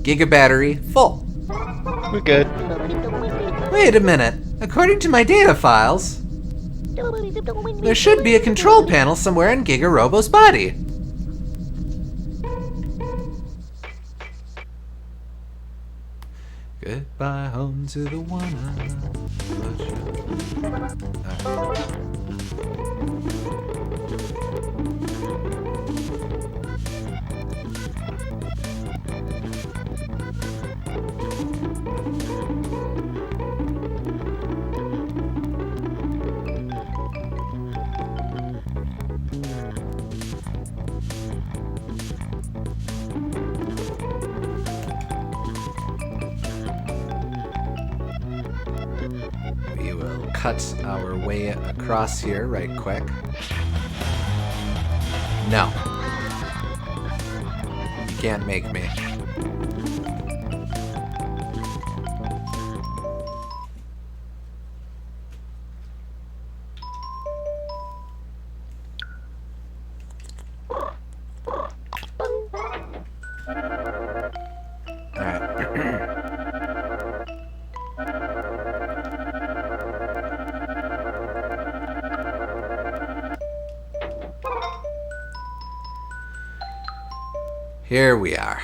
Giga battery full. We're good. Wait a minute. According to my data files, there should be a control panel somewhere in Giga-Robo's body. Goodbye home to the one I love. We will cut our way across here right quick. No. You can't make me. Here we are.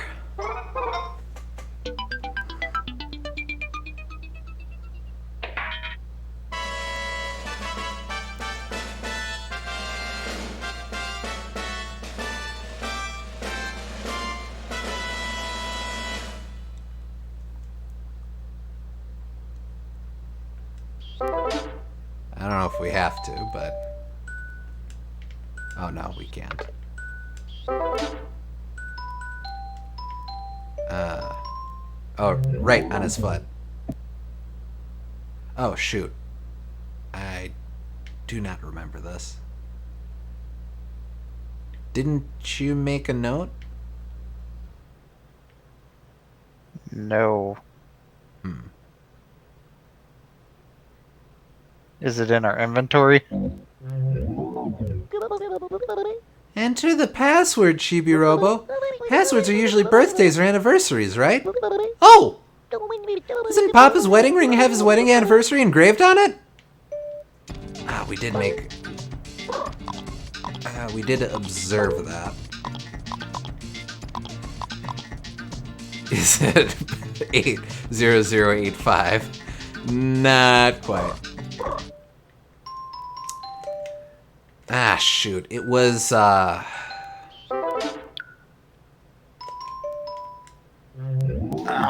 I don't know if we have to, but... Oh no, we can't. Oh, right, on his foot. Oh, shoot. I do not remember this. Didn't you make a note? No. Is it in our inventory? Enter the password, Chibi-Robo. Passwords are usually birthdays or anniversaries, right? Oh! Doesn't Papa's wedding ring have his wedding anniversary engraved on it? Ah, we did make... we did observe that. Is it 80085? Not quite. Ah, shoot. It was, I'll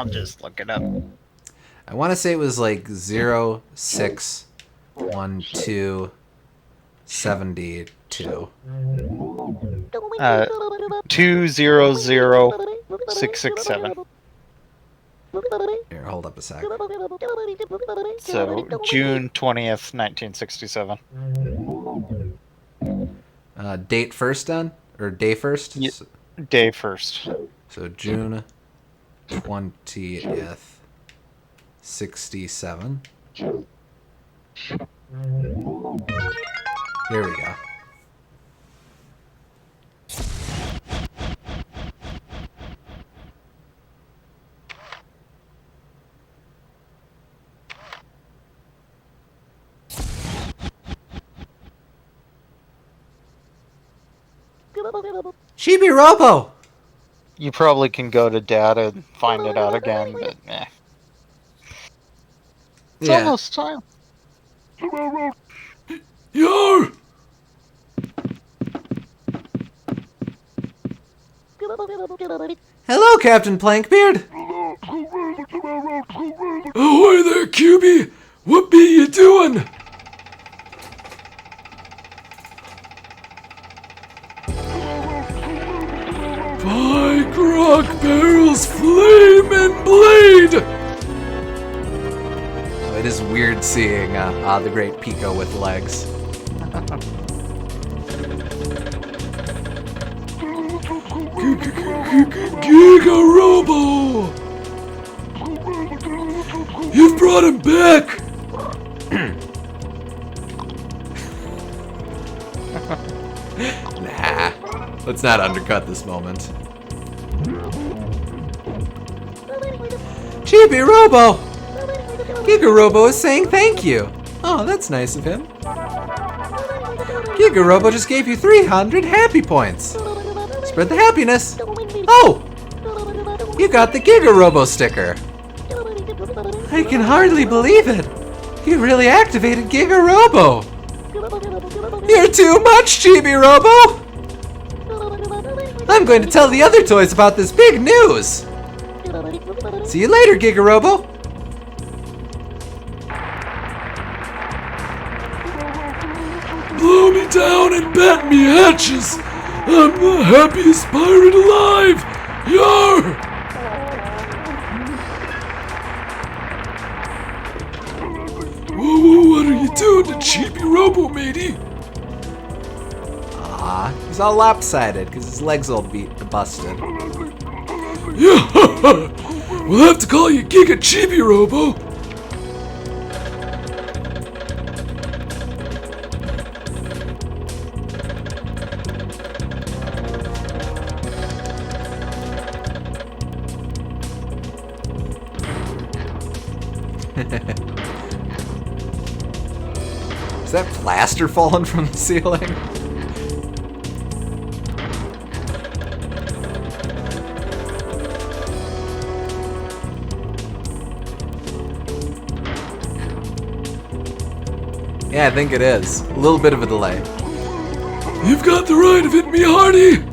just look it up. I want to say it was like 061272. 200667. Here, hold up a sec. So June 20th, 1967. Date first done? Or day first? Ye- Day first. So June 20th, 67. Here we go. Chibi-Robo! You probably can go to data and find it out again, but eh. It's almost time. Yo! Hello, Captain Plankbeard! Ahoy there, Cubie! What be you doing? By Grog Barrel's flame and blade! Oh, it is weird seeing the Great Peekoe with legs. Giga-Robo! You've brought him back! Nah, let's not undercut this moment. Chibi-Robo! Giga-Robo is saying thank you. Oh, that's nice of him. Giga-Robo just gave you 300 happy points. Spread the happiness. Oh! You got the Giga-Robo sticker. I can hardly believe it. You really activated Giga-Robo. You're too much, Chibi-Robo! I'm going to tell the other toys about this big news. See you later, Giga-Robo. Blow me down and bat me hatches. I'm the happiest pirate alive. Yar! Whoa, what are you doing to Chibi-Robo, matey? He's all lopsided because his legs all busted. Yeah, we'll have to call you Giga Chibi-Robo. Is that plaster falling from the ceiling? Yeah, I think it is. A little bit of a delay. You've got the right of it, me hearty!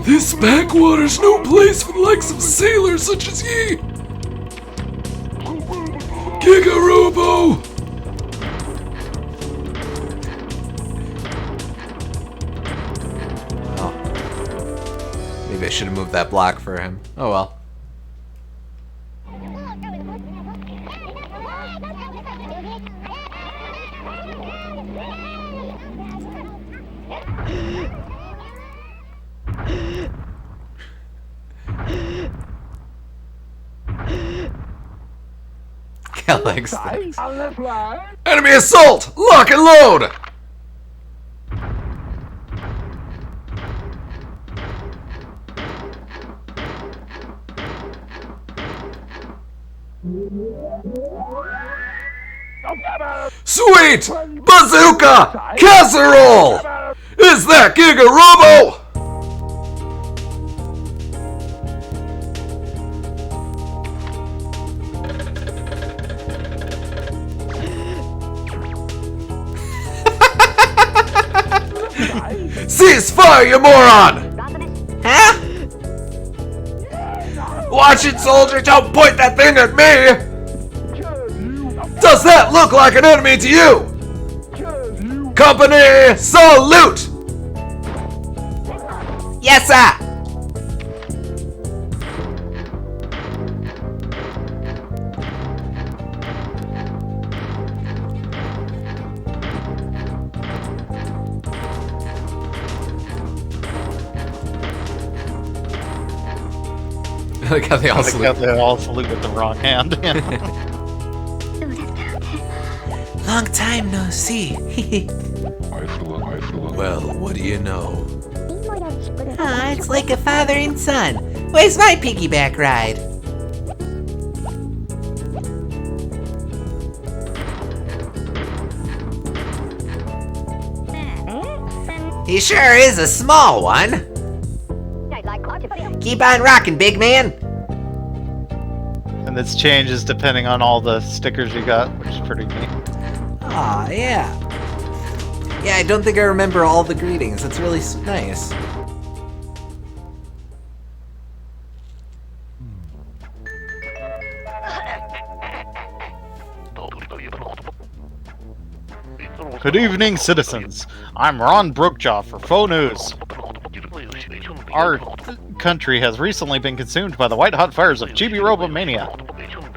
This backwater's no place for the likes of sailors such as ye! Giga-Robo! Oh. Maybe I should have moved that block for him. Oh well. Alex. Enemy assault! Lock and load! Sweet! Bazooka! Casserole! Is that Giga-Robo? Cease fire, you moron! Huh? Watch it, soldier! Don't point that thing at me! Does that look like an enemy to you? Company, salute! Yes, sir. I like how they all I think salute. they all salute with the wrong hand. Long time no see. Well, what do you know? It's like a father and son. Where's my piggyback ride? He sure is a small one. Keep on rocking, big man. And this changes depending on all the stickers you got, which is pretty neat. Aw, yeah. Yeah, I don't think I remember all the greetings. It's really nice. Good evening, citizens. I'm Ron Brokejaw for Faux News. Our country has recently been consumed by the white-hot fires of Chibi-Robo mania.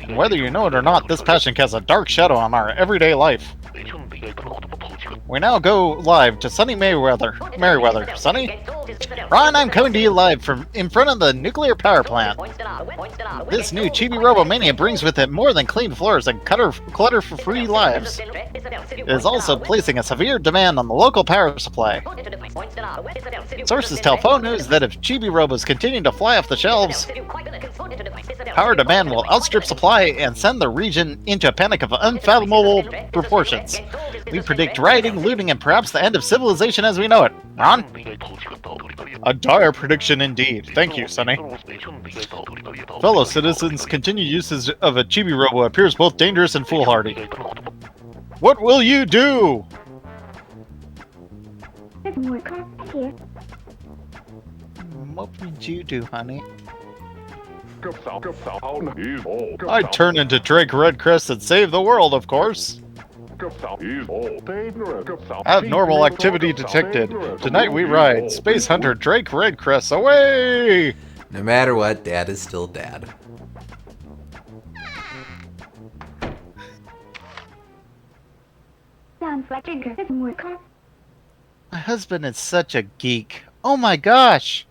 And whether you know it or not, this passion casts a dark shadow on our everyday life. We now go live to sunny Merriweather. Sunny? Ron, I'm coming to you live from in front of the nuclear power plant. This new Chibi-Robo mania brings with it more than clean floors and clutter-free lives. It is also placing a severe demand on the local power supply. Sources tell Faux News that if Chibi-Robos continue to fly off the shelves, power demand will outstrip supply and send the region into a panic of unfathomable proportions. We predict rioting, looting, and perhaps the end of civilization as we know it. Ron? A dire prediction indeed. Thank you, Sonny. Fellow citizens, continued usage of a Chibi-Robo appears both dangerous and foolhardy. What will you do? What would you do, honey? I'd turn into Drake Redcrest and save the world, of course. Abnormal activity detected. Tonight we ride Space Hunter Drake Redcrest away! No matter what, Dad is still Dad. My husband is such a geek. Oh my gosh!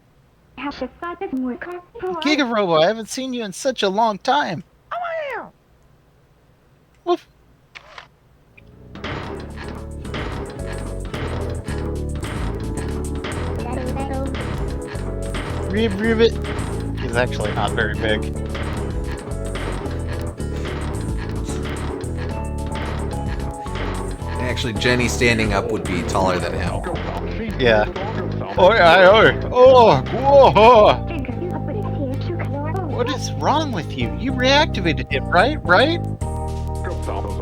Giga-Robo, I haven't seen you in such a long time. Woof. Ribbit. He's actually not very big. Actually, Jenny standing up would be taller than him. Yeah. Oi, oi, oi. Oh, whoa. What is wrong with you? You reactivated it, right? Right?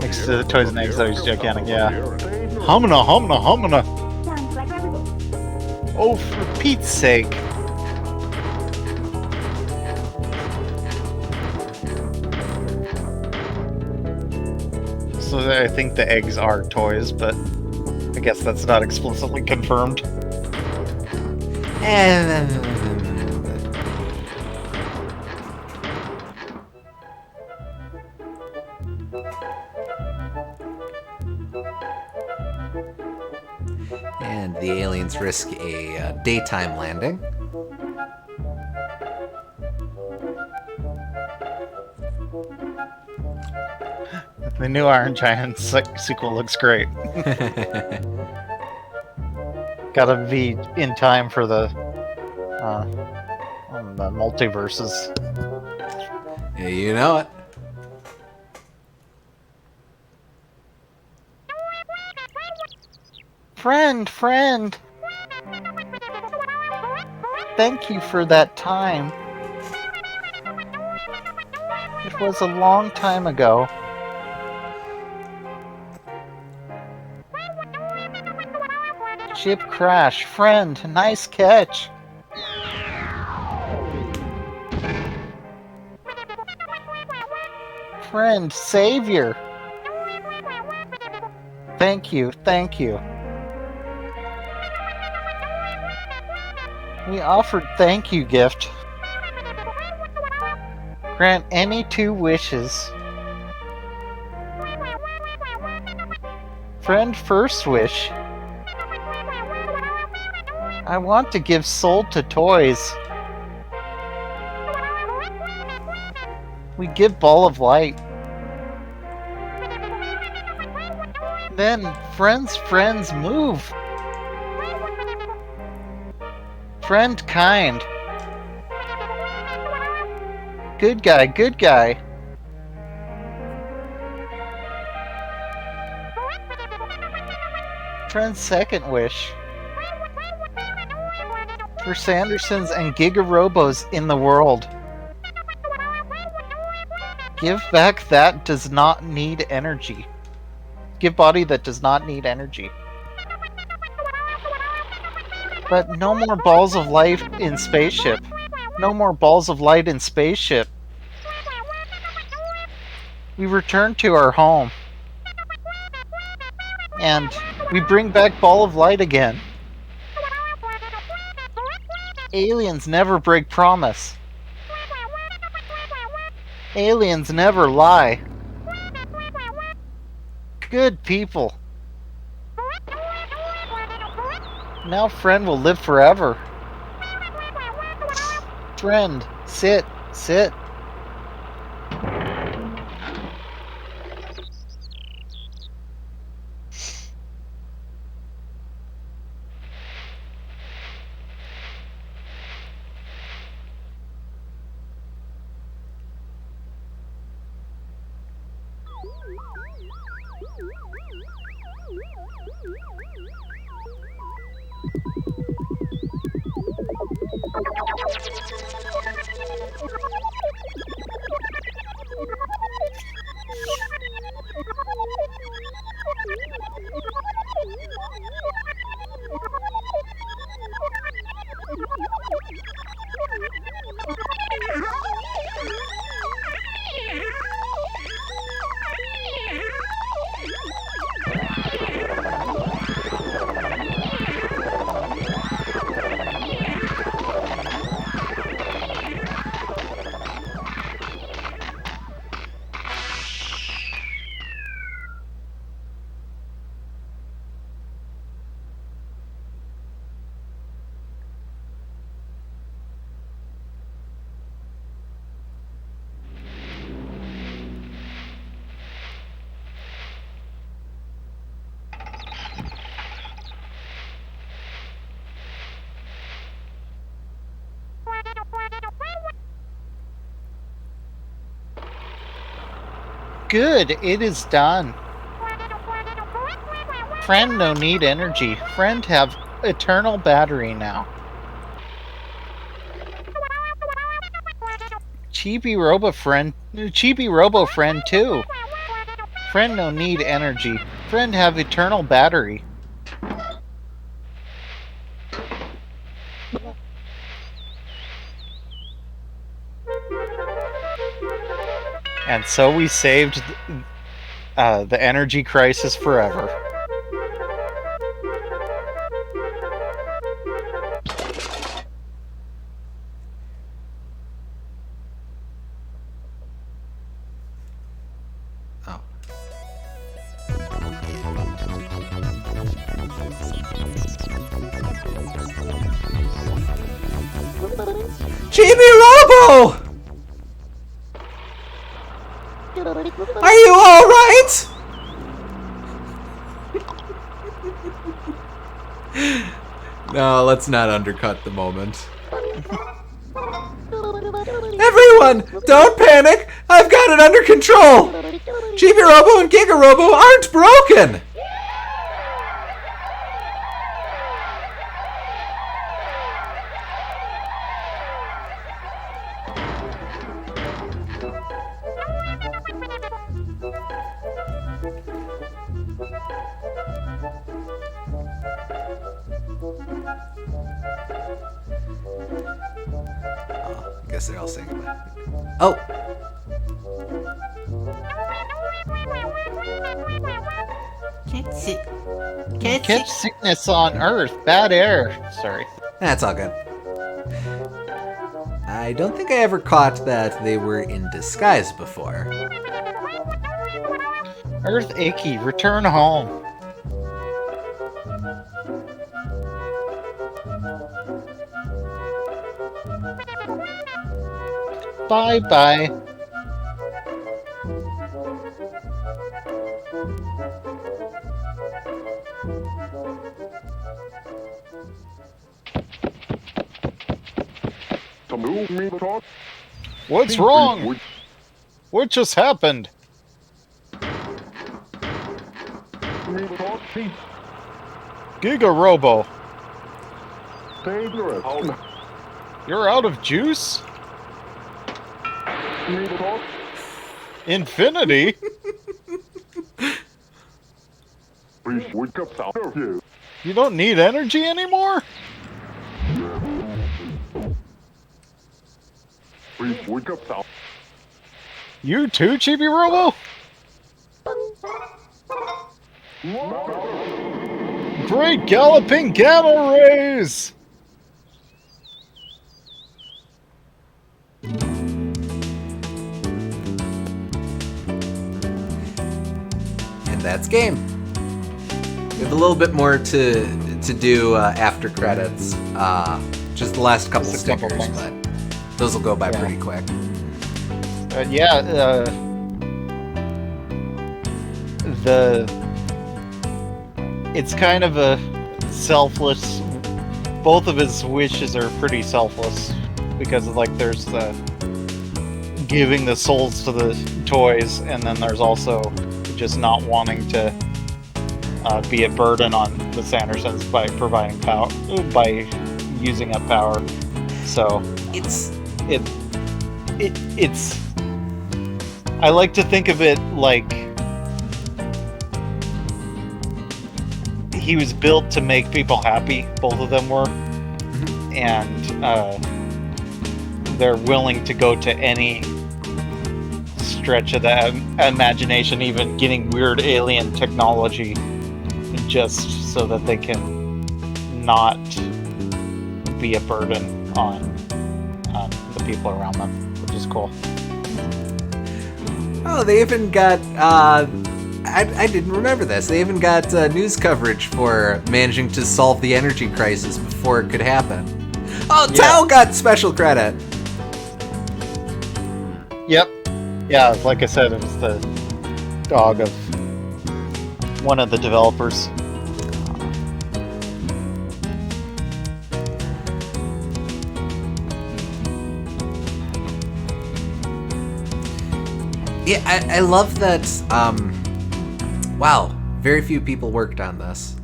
Next to the toys and eggs, that was gigantic, yeah. Humana, humana, humana! Oh, for Pete's sake! So I think the eggs are toys, but I guess that's not explicitly confirmed. And the aliens risk a daytime landing. The new Iron Giant sequel looks great. Gotta be in time for the multiverses. Yeah, you know it. Friend! Thank you for that time. It was a long time ago. Ship crash. Friend, nice catch. Friend, savior. Thank you. We offered thank you gift. Grant any 2 wishes. Friend, first wish. I want to give soul to toys. We give ball of light. Then, friends, move. Friend kind. Good guy. Friend's second wish. For Sandersons and Giga-Robos in the world. Give back that does not need energy. Give body that does not need energy. But no more balls of light in spaceship. No more balls of light in spaceship. We return to our home. And we bring back ball of light again. Aliens never break promise. Aliens never lie. Good people. Now friend will live forever. Friend, sit. Good, it is done. Friend no need energy. Friend have eternal battery now. Chibi-Robo friend too. Friend no need energy. Friend have eternal battery. And so we saved the energy crisis forever. Oh. Chibi-Robo! Are you alright? No, let's not undercut the moment. Everyone, don't panic! I've got it under control! Chibi-Robo and Giga-Robo aren't broken! I guess they're all saying it. Oh! Catch sickness on Earth. Bad air. Sorry. That's all good. I don't think I ever caught that they were in disguise before. Earth achy. Return home. Bye-bye. What's wrong? What just happened? Giga-Robo. You're out of juice? Infinity? You don't need energy anymore? You too, Chibi-Robo? Great galloping cattle race! And that's game. We have a little bit more to do after credits. Just the last couple Just a couple stickers, things. but those will go by pretty quick. It's kind of a selfless. Both of his wishes are pretty selfless because like there's the giving the souls to the toys, and then there's also just not wanting to be a burden on the Sandersons by providing power, by using up power. So It's I like to think of it like he was built to make people happy. Both of them were, and they're willing to go to any stretch of the imagination, even getting weird alien technology, just so that they can not be a burden on the people around them, which is cool. Oh, they even got, I didn't remember this. They even got news coverage for managing to solve the energy crisis before it could happen. Oh, Yeah. Tao got special credit. Yep. Yeah, like I said, it was the dog of one of the developers. Yeah, I love that, wow, very few people worked on this.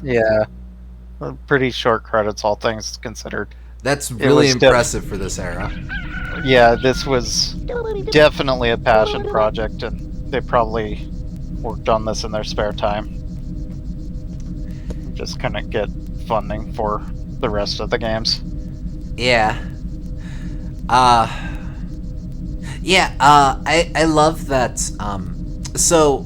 Yeah. Pretty short credits, all things considered. That's really was impressive for this era. Yeah, this was definitely a passion project, and they probably worked on this in their spare time. Just couldn't get funding for the rest of the games. Yeah. I love that. So,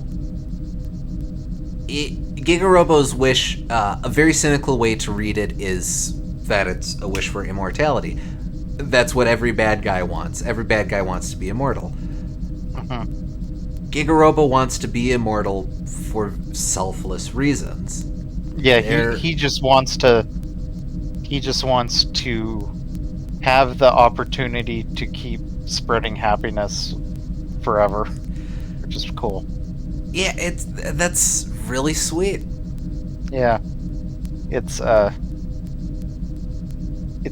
Giga-Robo's wish, a very cynical way to read it is that it's a wish for immortality. That's what every bad guy wants. Every bad guy wants to be immortal. Giga-Robo wants to be immortal for selfless reasons. Yeah, he just wants to. He just wants to have the opportunity to keep spreading happiness forever, which is cool. Yeah, that's really sweet. Yeah, it's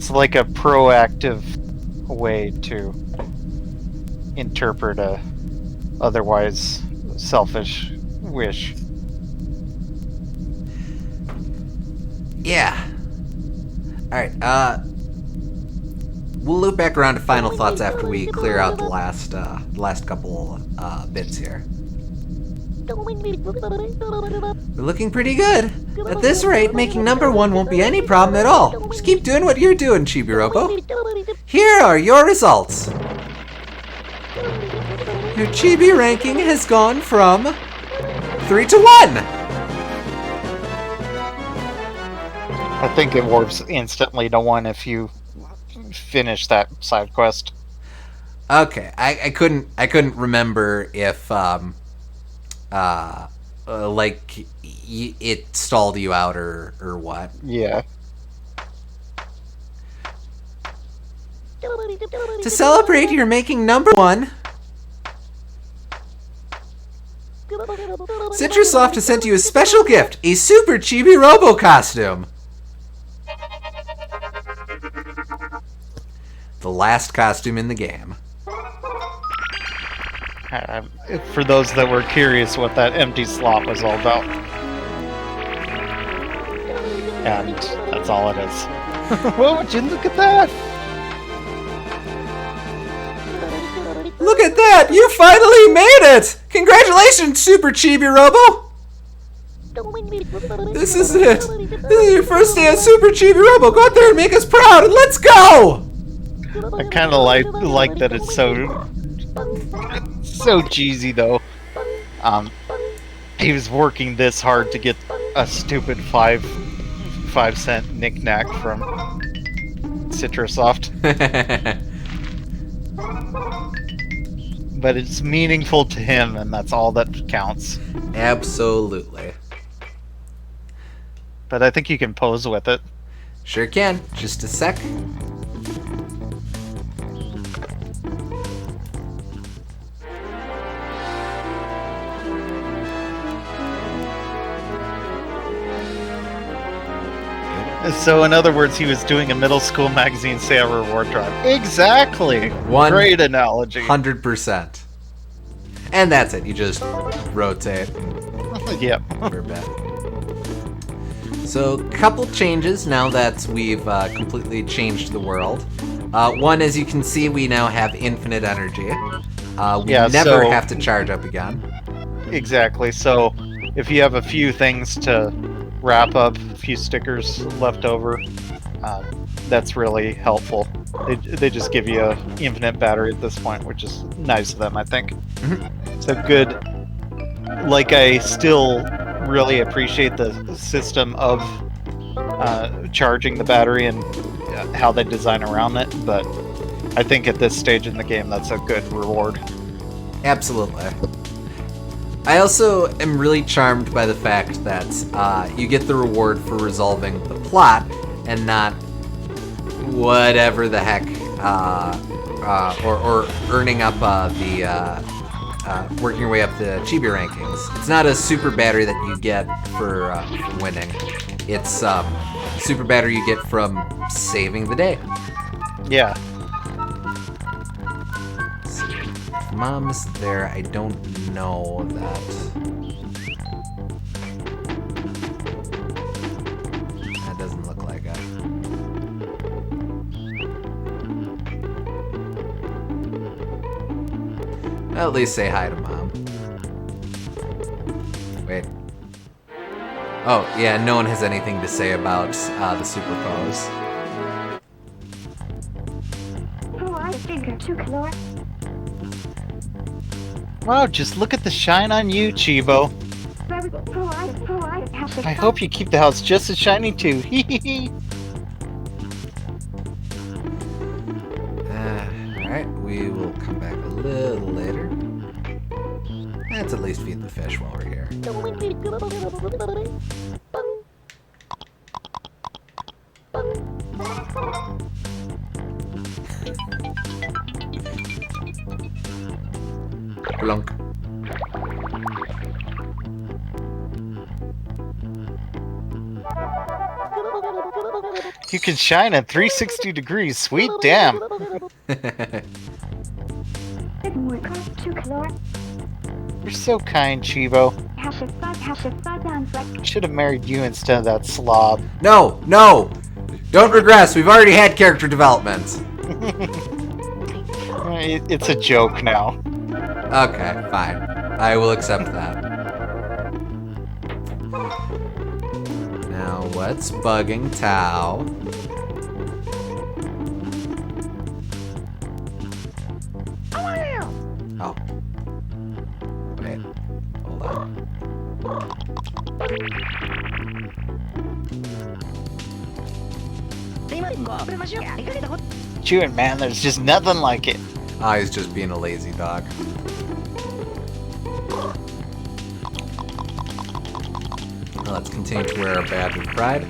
like a proactive way to interpret a otherwise selfish wish. Yeah. Alright, we'll loop back around to final thoughts after we clear out the last couple bits here. We're looking pretty good. At this rate, making number 1 won't be any problem at all. Just keep doing what you're doing, Chibi-Robo. Here are your results. Your Chibi ranking has gone from 3 to 1. I think it warps instantly to 1 if you finish that side quest. Okay, I couldn't remember if it stalled you out or what. Yeah. To celebrate, you're making number 1. Citrusoft has sent you a special gift, a Super Chibi-Robo costume. The last costume in the game. For those that were curious what that empty slot was all about. And that's all it is. Whoa, would you look at that? Look at that! You finally made it! Congratulations, Super Chibi-Robo! This is it! This is your first day as Super Chibi-Robo! Go out there and make us proud, and let's go! I kind of like that it's so cheesy though. He was working this hard to get a stupid 5-cent knick-knack from Citrusoft. But it's meaningful to him, and that's all that counts. Absolutely. But I think you can pose with it. Sure can. Just a sec. So, in other words, he was doing a middle school magazine sale reward drive. Exactly! Great analogy. 100%. And that's it. You just rotate. Yep. For a bit. So, couple changes now that we've completely changed the world. One, as you can see, we now have infinite energy. We never have to charge up again. Exactly. So, if you have a few things to wrap up, a few stickers left over, that's really helpful. They just give you an infinite battery at this point, which is nice of them, I think. So good. Like, I still really appreciate the system of charging the battery and how they design around it, but I think at this stage in the game that's a good reward. Absolutely. I also am really charmed by the fact that you get the reward for resolving the plot and not whatever the heck, or earning up working your way up the Chibi rankings. It's not a super battery that you get for winning. It's super battery you get from saving the day. Yeah. If Mom's there, I don't know that. That doesn't look like it. At least say hi to Mom. Wait. Oh, yeah, no one has anything to say about the super pose. Wow, just look at the shine on you, Chibo. I hope you keep the house just as shiny too. Hee. Alright, we will come back a little later. Let's at least feed the fish while we're here. Blunk. You can shine at 360 degrees. Sweet damn. You're so kind, Chibo. Should have married you instead of that slob. No! No! Don't regress, we've already had character development. It's a joke now. Okay, fine. I will accept that. Now, what's bugging Tao? Oh. Wait. Hold on. Chew it, man. There's just nothing like it. Ah, he's just being a lazy dog. Well, let's continue to wear our badge of pride.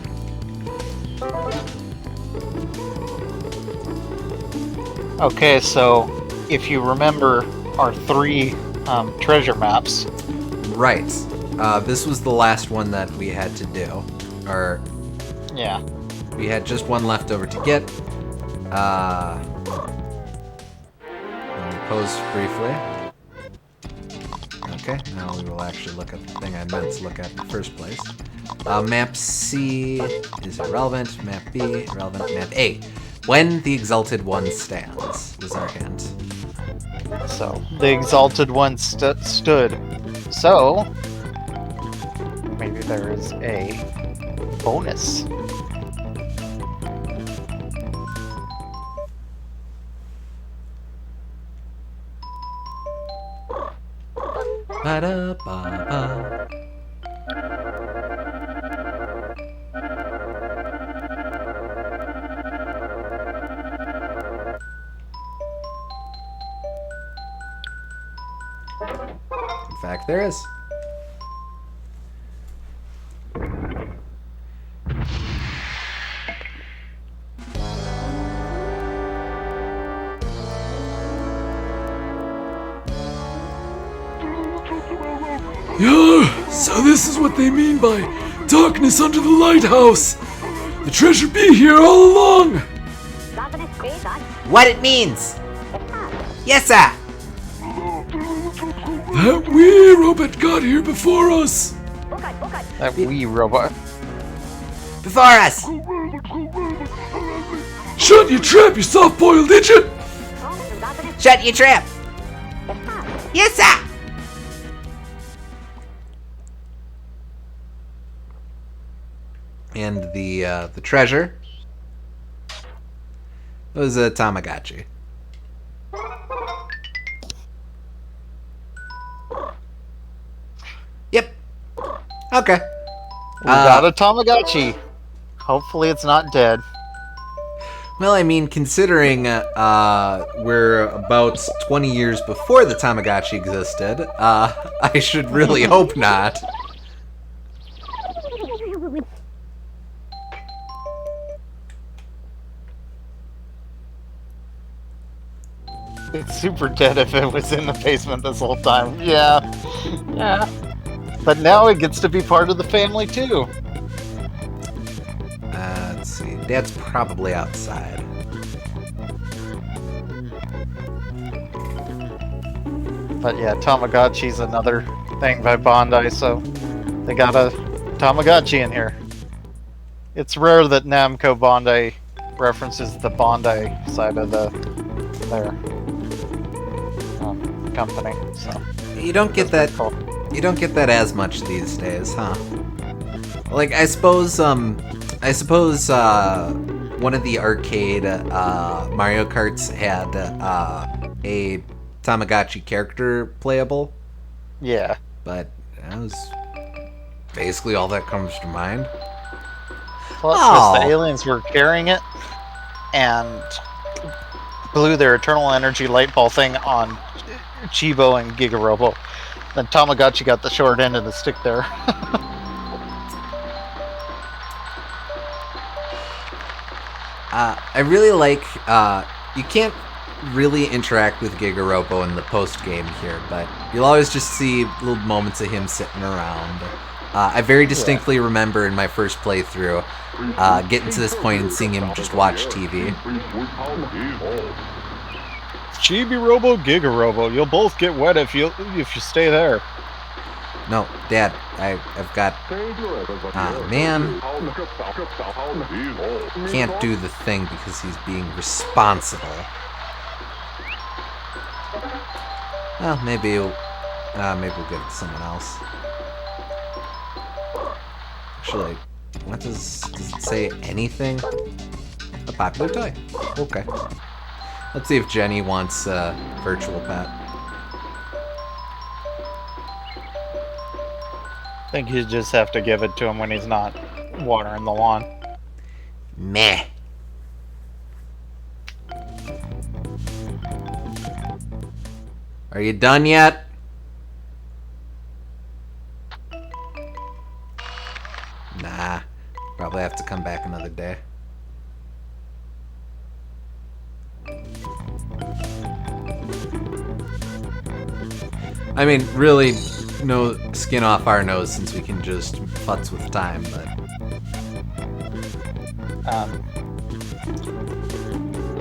Okay, so if you remember our 3 treasure maps. Right. This was the last one that we had to do. Or, Yeah. we had just one left over to get. Let me pose briefly. Okay, now we will actually look at the thing I meant to look at in the first place. Map C is irrelevant. Map B, irrelevant. Map A. When the Exalted One stands was our hint. So, the Exalted One stood. So, maybe there is a bonus. Ba-da-ba-ba. In fact, there is. Yeah, so this is what they mean by darkness under the lighthouse. The treasure be here all along. What it means? Yes, sir. That wee robot got here before us. That wee robot. Before us. Shut your trap, you soft-boiled idiot. Shut your trap. Yes, sir. And the treasure was a Tamagotchi. Yep. Okay. We got a Tamagotchi. Hopefully it's not dead. Well, I mean, considering we're about 20 years before the Tamagotchi existed, I should really hope not. It's super dead if it was in the basement this whole time. Yeah. Yeah. But now it gets to be part of the family too. Let's see. Dad's probably outside. But yeah, Tamagotchi's another thing by Bandai, so they got a Tamagotchi in here. It's rare that Namco Bandai references the Bandai side of their company. So You don't get that. cool. You don't get that as much these days, huh? Like, I suppose one of the arcade Mario Karts had a Tamagotchi character playable, Yeah. but that was basically all that comes to mind. Well, because the Aw. aliens were carrying it and blew their eternal energy light ball thing on Chibo and Giga-Robo. Then Tamagotchi got the short end of the stick there. I really like, you can't really interact with Giga-Robo in the post-game here, but you'll always just see little moments of him sitting around. I very distinctly remember in my first playthrough, getting to this point and seeing him just watch TV. Chibi-Robo, Giga-Robo, you'll both get wet if you stay there. No, Dad, I've got... man. Can't do the thing because he's being responsible. Well, maybe we'll give it to someone else. Actually, what does it say anything? A popular toy. Okay. Let's see if Jenny wants a virtual pet. I think you just have to give it to him when he's not watering the lawn. Meh. Are you done yet? Nah. Probably have to come back another day. I mean, really, no skin off our nose since we can just futz with time, but...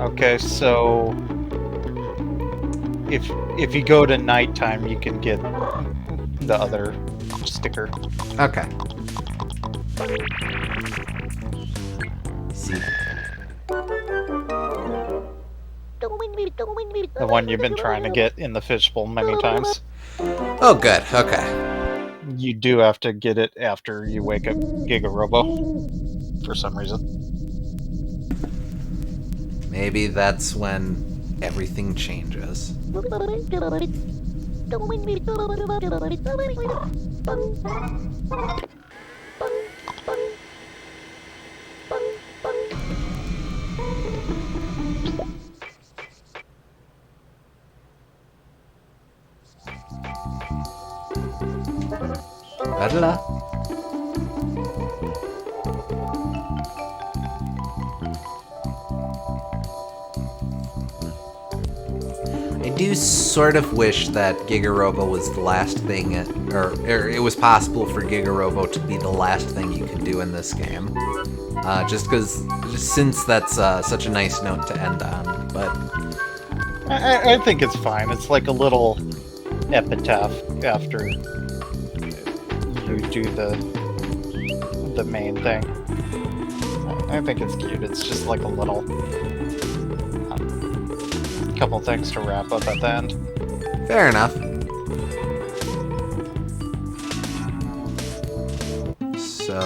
Okay, so if you go to nighttime, you can get the other sticker. Okay. See. The one you've been trying to get in the fishbowl many times. Oh, good. Okay. You do have to get it after you wake up Giga-Robo for some reason. Maybe that's when everything changes. La-da-la. I do sort of wish that Giga-Robo was the last thing, or it was possible for Giga-Robo to be the last thing you could do in this game. Just since that's such a nice note to end on, but... I think it's fine. It's like a little epitaph after you do the main thing. I think it's cute. It's just like a little couple things to wrap up at the end. Fair enough. So,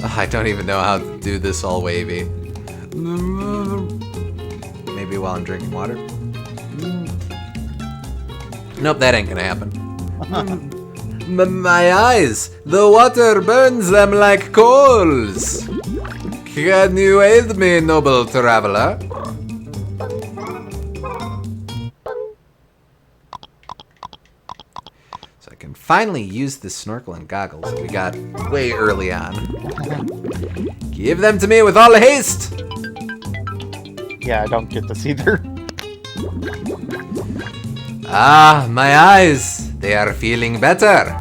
I don't even know how to do this all wavy. Maybe while I'm drinking water? Nope, that ain't gonna happen. My eyes! The water burns them like coals! Can you aid me, noble traveler? So I can finally use the snorkel and goggles that we got way early on. Give them to me with all haste! Yeah, I don't get this either. Ah, my eyes! They are feeling better!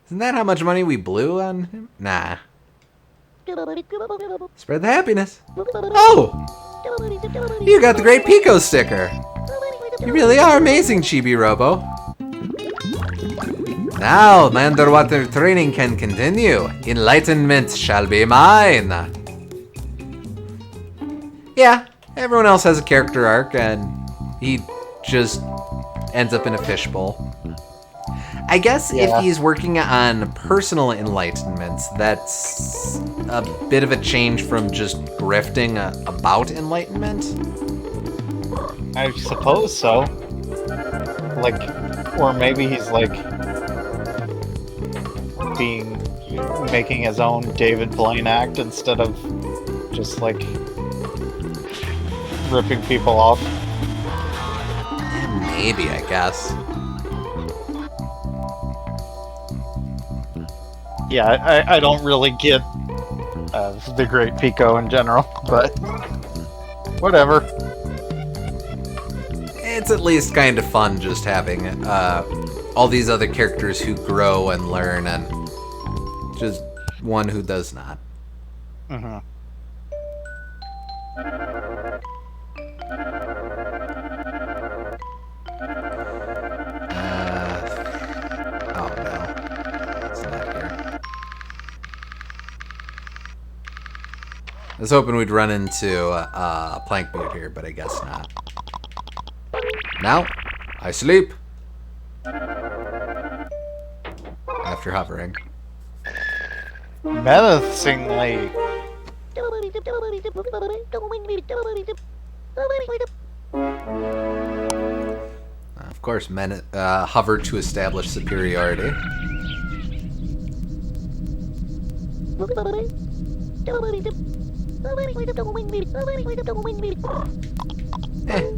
Isn't that how much money we blew on him? Nah. Spread the happiness. Oh! You got the Great Peekoe sticker! You really are amazing, Chibi-Robo. Now, my underwater training can continue. Enlightenment shall be mine. Yeah, everyone else has a character arc, and he just ends up in a fishbowl. I guess if he's working on personal enlightenment, that's a bit of a change from just grifting about enlightenment. I suppose so. Like, or maybe he's like making his own David Blaine act instead of just like ripping people off. Maybe, I guess. Yeah, I don't really get the Great Peekoe in general, but whatever. It's at least kind of fun just having all these other characters who grow and learn, and just one who does not. Mm-hmm. Oh no, it's not here. I was hoping we'd run into Plankbeard here, but I guess not. Now, I sleep. After hovering. Menacingly. Of course, men hover to establish superiority.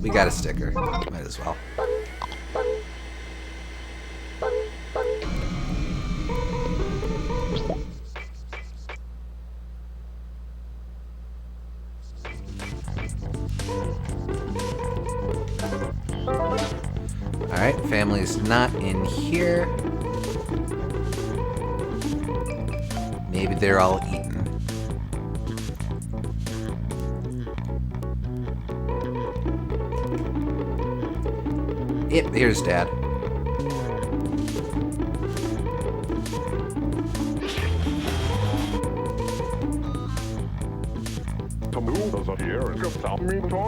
We got a sticker. Might as well. Alright, family's not in here. Maybe they're all eaten. Yep, here's Dad.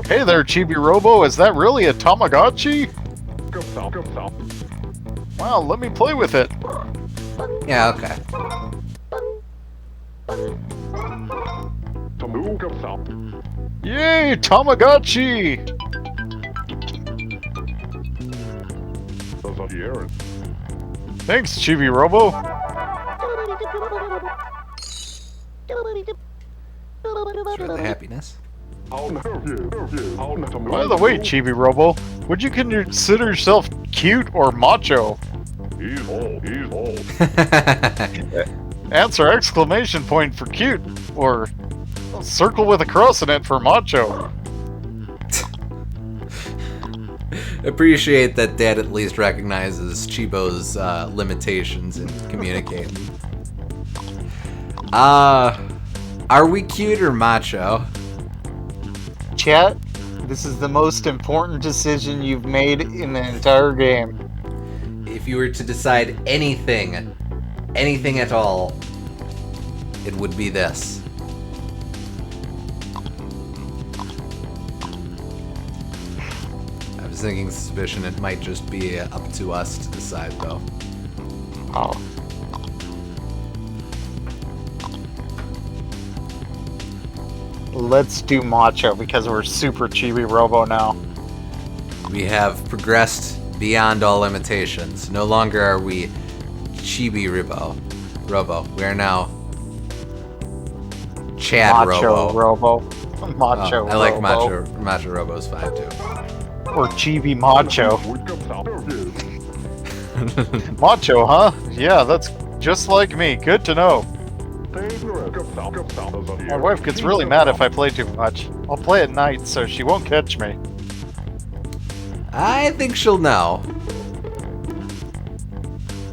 Hey there, Chibi-Robo, is that really a Tamagotchi? Wow, let me play with it. Yeah, okay. Yay, Tamagotchi! Thanks, Chibi-Robo. Sure, the happiness. By the way, Chibi-Robo, would you consider yourself cute or macho? He's old. Answer exclamation point for cute, or circle with a cross in it for macho. Appreciate that Dad at least recognizes Chibo's limitations in communicating. Are we cute or macho? Chat, this is the most important decision you've made in the entire game. If you were to decide anything at all, it would be this. I was thinking suspicion it might just be up to us to decide, though. Oh. Let's do macho because we're super Chibi-Robo now. We have progressed beyond all limitations. No longer are we Chibi-Robo. We are now Chad-Robo. Macho-Robo. Macho-Robo. I like Macho-Robo's fine, too. Or Chibi-Macho. Macho, huh? Yeah, that's just like me. Good to know. My wife gets really mad if I play too much. I'll play at night so she won't catch me. I think she'll know.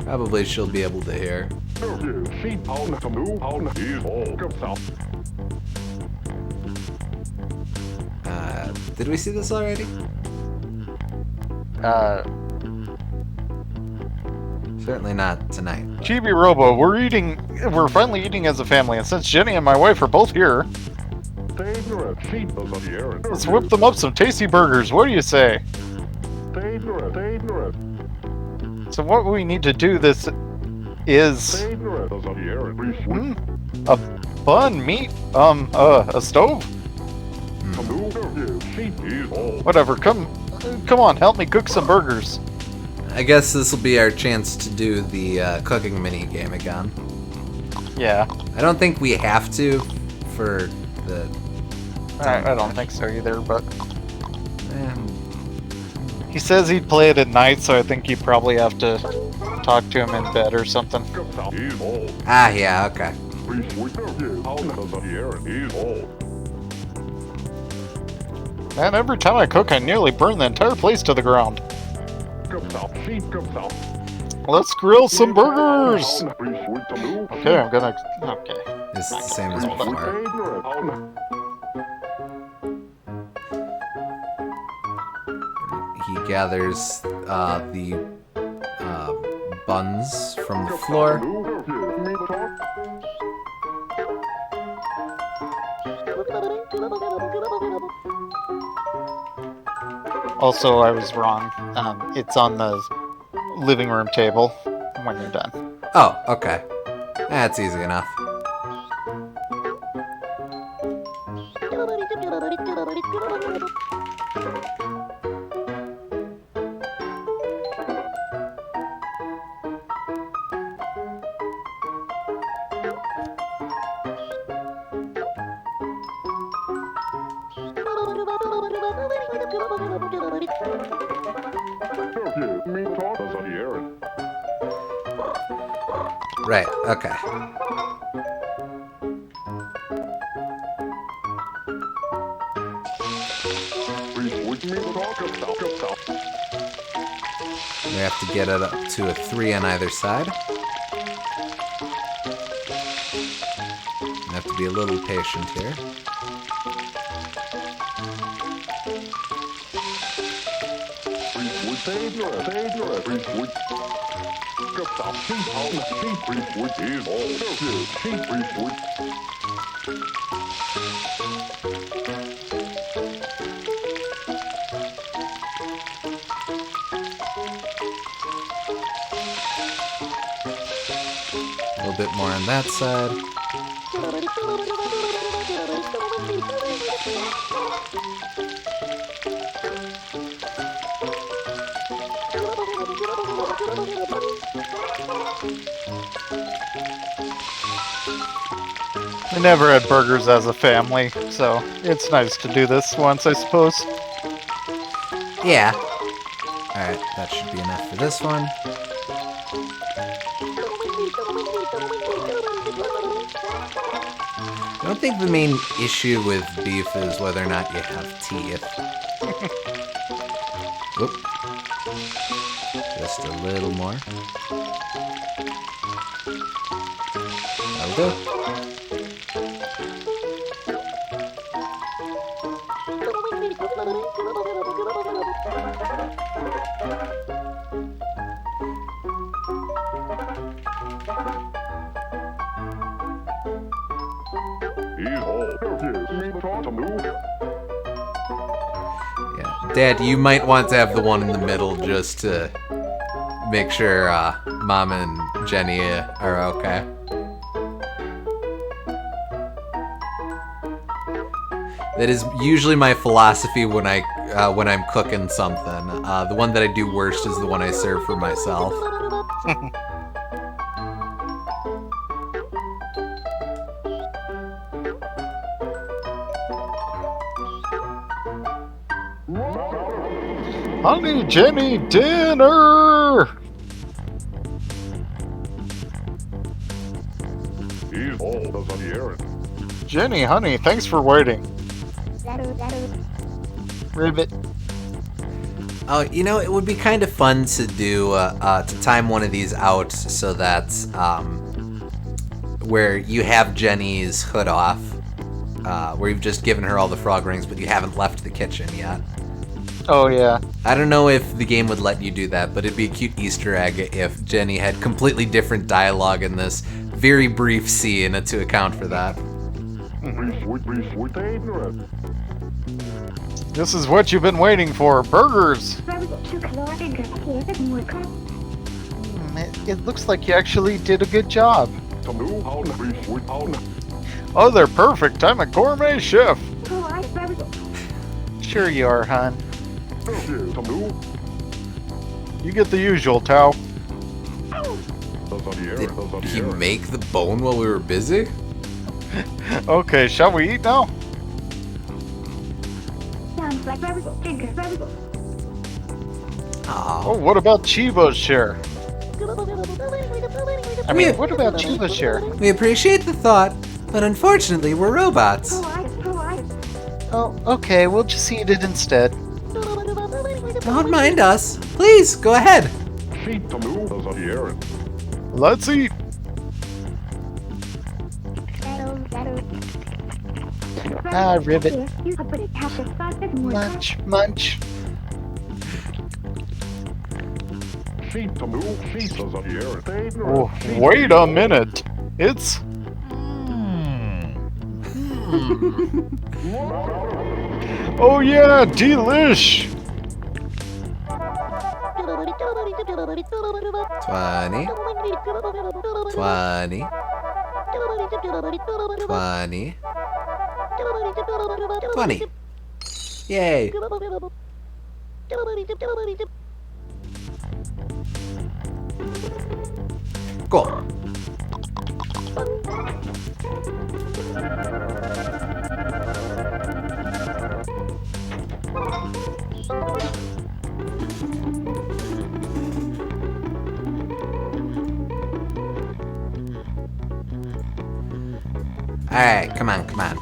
Probably she'll be able to hear. Did we see this already? Certainly not tonight. Chibi-Robo, we're finally eating as a family, and since Jenny and my wife are both here, let's whip them up some tasty burgers. What do you say? So what we need to do this is a bun, meat, a stove. Whatever. Come on, help me cook some burgers. I guess this will be our chance to do the cooking mini game again. Yeah. I don't think we have to for the. I don't think so either, but he says he'd play it at night, so I think you probably have to talk to him in bed or something. Ah, yeah, okay. Man, every time I cook, I nearly burn the entire place to the ground. Let's grill some burgers! Okay, I'm gonna... Okay. This is the same as before. He gathers the buns from the floor. Also, I was wrong. It's on the living room table when you're done. Oh, okay. That's easy enough. Right, okay. We have to get it up to a 3 on either side. We have to be a little patient here. A little bit more on that side. We never had burgers as a family, so it's nice to do this once, I suppose. Yeah. Alright, that should be enough for this one. I don't think the main issue with beef is whether or not you have teeth. Whoop. Just a little more. That'll do. Yeah, Dad, you might want to have the one in the middle just to make sure Mom and Jenny are okay. That is usually my philosophy when I'm cooking something. The one that I do worst is the one I serve for myself. Honey, Jenny, dinner! Jenny, honey, thanks for waiting. Ribbit. Oh, you know, it would be kind of fun to do, to time one of these out so that, where you have Jenny's hood off, where you've just given her all the frog rings, but you haven't left the kitchen yet. Oh, yeah. I don't know if the game would let you do that, but it'd be a cute Easter egg if Jenny had completely different dialogue in this very brief scene to account for that. This is what you've been waiting for, burgers! It looks like you actually did a good job. Oh, they're perfect. I'm a gourmet chef. Sure you are, hon. You get the usual, Tao. Did he make the bone while we were busy? Okay, shall we eat now? Aw. Oh, what about Chiba's share? I mean, what about Chiba's share? We appreciate the thought, but unfortunately we're robots. Oh, okay, we'll just eat it instead. Don't mind us. Please, go ahead. Let's eat. Ah, ribbit. Munch, munch. Oh, wait a minute. It's... Oh yeah, delish! 20. 20. 20. 20. Yay. Cool. Alright, come on, come on.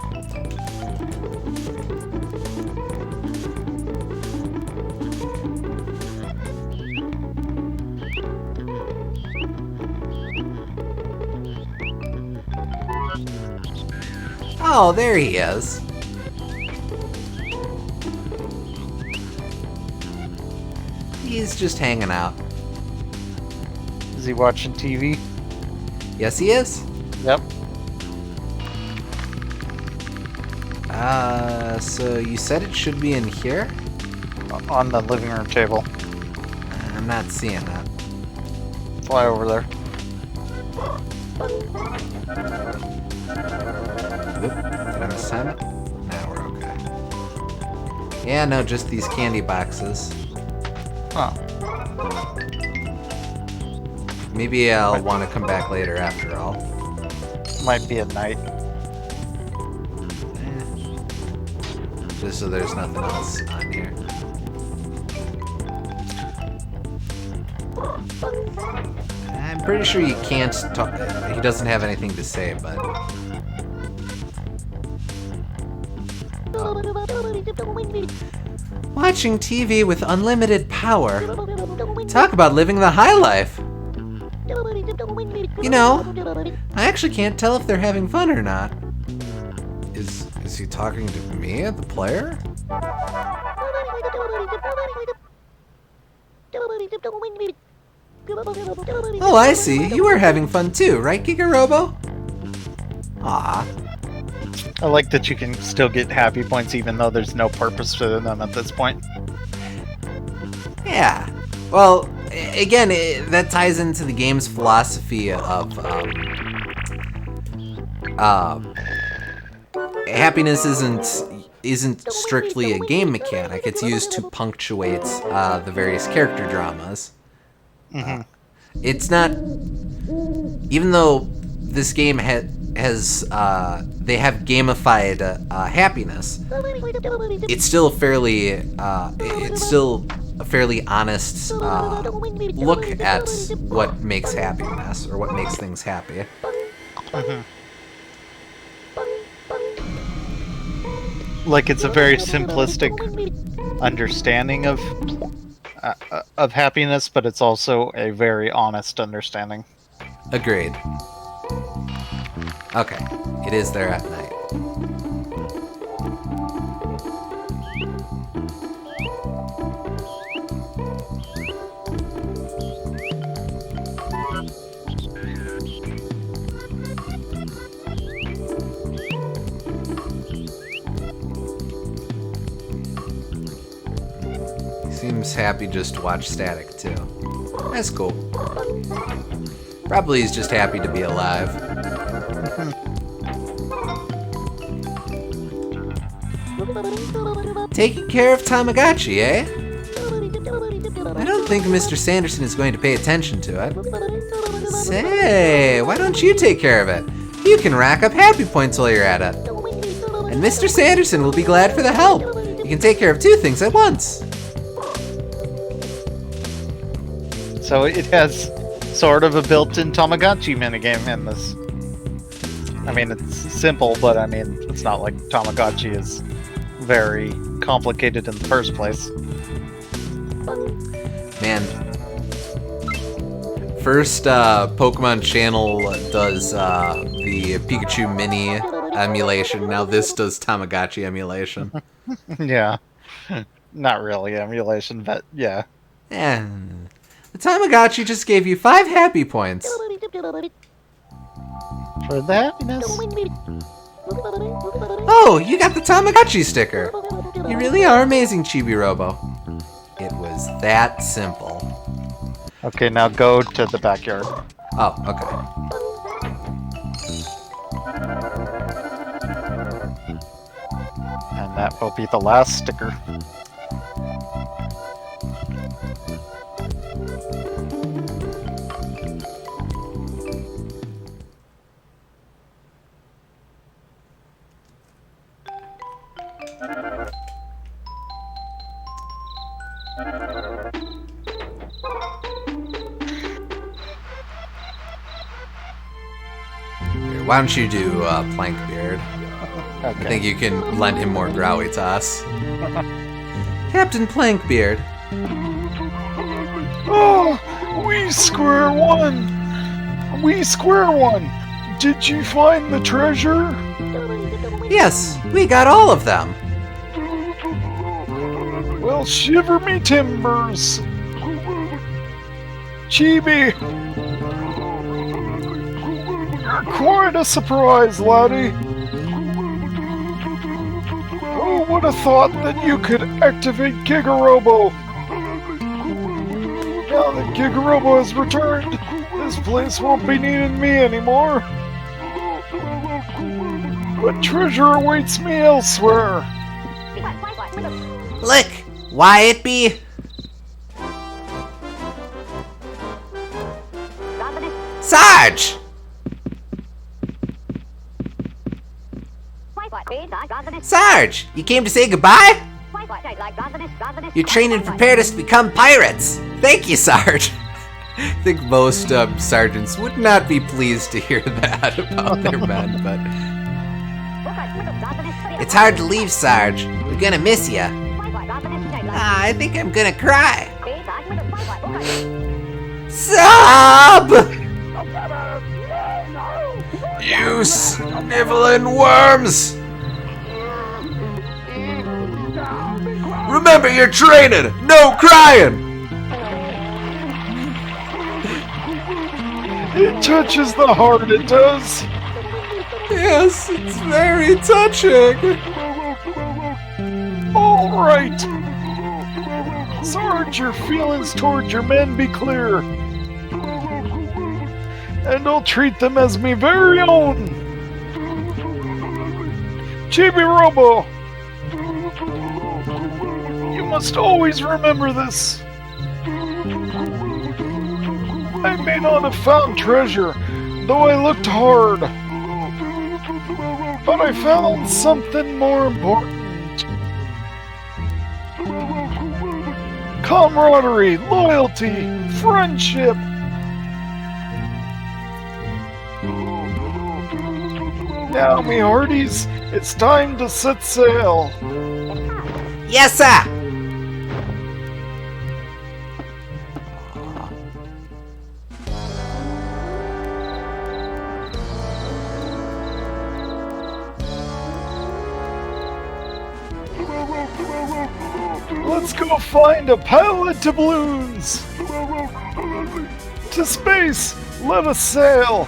Oh, there he is. He's just hanging out. Is he watching TV? Yes, he is. Yep. So you said it should be in here? On the living room table. I'm not seeing that. Fly over there. Oop, did I miss time? Now we're okay. Yeah, no, just these candy boxes. Huh. Maybe I'll want to come back later after all. Might be at night. Just so there's nothing else on here. I'm pretty sure you can't talk. He doesn't have anything to say, but. Watching TV with unlimited power. Talk about living the high life. You know, I actually can't tell if they're having fun or not. Is he talking to me, the player? Oh, I see. You were having fun too, right, Giga-Robo? Aw. I like that you can still get happy points even though there's no purpose to them at this point. Yeah. Well, again, that ties into the game's philosophy of happiness isn't strictly a game mechanic. It's used to punctuate the various character dramas. Mm-hmm. It's not, even though this game has they have gamified happiness. It's still a fairly honest look at what makes happiness or what makes things happy. Mm-hmm. Like it's a very simplistic understanding of happiness, but it's also a very honest understanding. Agreed. Okay, it is there at night. Seems happy just to watch static, too. That's cool. Probably he's just happy to be alive. Taking care of Tamagotchi, eh? I don't think Mr. Sanderson is going to pay attention to it. Say, why don't you take care of it? You can rack up happy points while you're at it. And Mr. Sanderson will be glad for the help. You can take care of 2 things at once. So it has sort of a built-in Tamagotchi minigame in this. I mean, it's simple, but I mean, it's not like Tamagotchi is very complicated in the first place. Man. First, Pokemon Channel does the Pikachu Mini emulation. Now this does Tamagotchi emulation. Yeah. Not really emulation, but yeah. And the Tamagotchi just gave you 5 happy points. For the happiness. Oh, you got the Tamagotchi sticker. You really are amazing, Chibi-Robo. It was that simple. Okay, now go to the backyard. Oh, okay. And that will be the last sticker. Here, why don't you do Plankbeard? Okay. I think you can lend him more gravitas. Captain Plankbeard. Oh, we square one! We square one! Did you find the treasure? Yes, we got all of them. Well, shiver me timbers! Chibi! You're quite a surprise, laddie! Who would have thought that you could activate Giga-Robo? Now that Giga-Robo has returned, this place won't be needing me anymore. But treasure awaits me elsewhere. Look, why it be? Sarge! Sarge, you came to say goodbye? You trained and prepared us to become pirates. Thank you, Sarge. I think most sergeants would not be pleased to hear that about their men, but... It's hard to leave, Sarge. We're gonna miss ya. I think I'm gonna cry. Sob! You sniveling worms! Remember your training! No crying! It touches the heart, it does. Yes, it's very touching. All right. Sarge, your feelings toward your men be clear. And I'll treat them as me very own. Chibi-Robo, you must always remember this. I may not have found treasure, though I looked hard. But I found something more important. Camaraderie, loyalty, friendship. Now, me hearties, it's time to set sail. Yes, sir. Let's go find a pile of doubloons. To space, let us sail.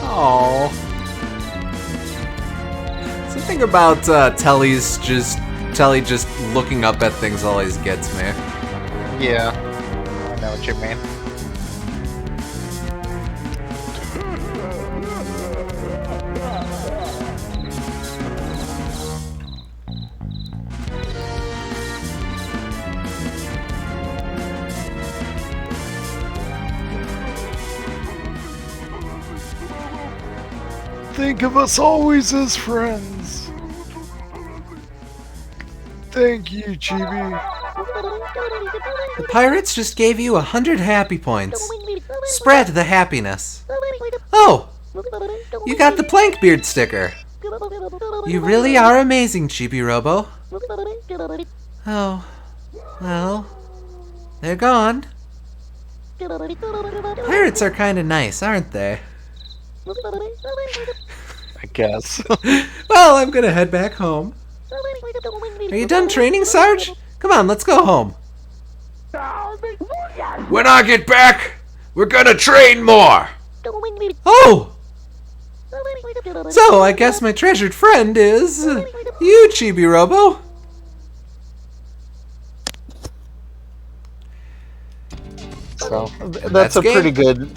Oh. Something about Telly just looking up at things always gets me. Yeah, I know what you mean. Think of us always as friends. Thank you, Chibi. The pirates just gave you 100 happy points. Spread the happiness. Oh! You got the Plankbeard sticker. You really are amazing, Chibi-Robo. Oh, well, they're gone. Pirates are kinda nice, aren't they? I guess. Well, I'm gonna head back home. Are you done training, Sarge? Come on, let's go home. When I get back, we're gonna train more. Oh! So, I guess my treasured friend is you, Chibi-Robo. So that's that's a game. pretty good.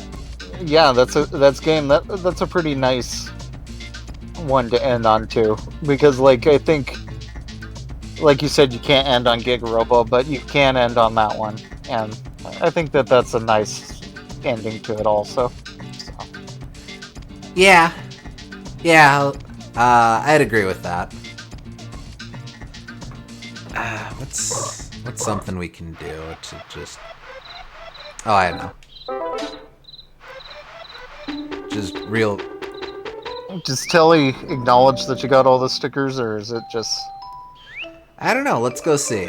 Yeah, that's game. That's a pretty nice one to end on too, because like I think, like you said, you can't end on Giga-Robo, but you can end on that one, and I think that's a nice ending to it also. So. Yeah, I'd agree with that. What's something we can do to just... Oh, I know. Just real... Does Telly acknowledge that you got all the stickers, or is it just... I don't know, let's go see.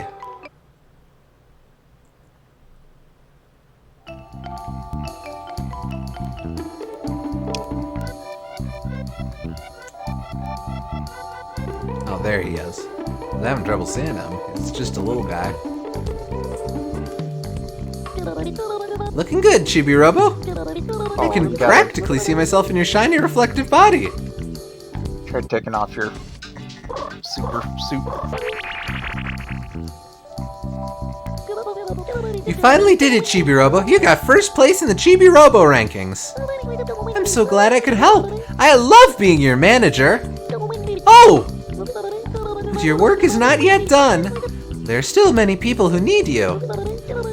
Oh, there he is. I was having trouble seeing him. It's just a little guy. Looking good, Chibi-Robo. I can practically see myself in your shiny reflective body. Try taking off your super suit. You finally did it, Chibi-Robo. You got first place in the Chibi-Robo rankings. I'm so glad I could help. I love being your manager. Oh! But your work is not yet done. There are still many people who need you.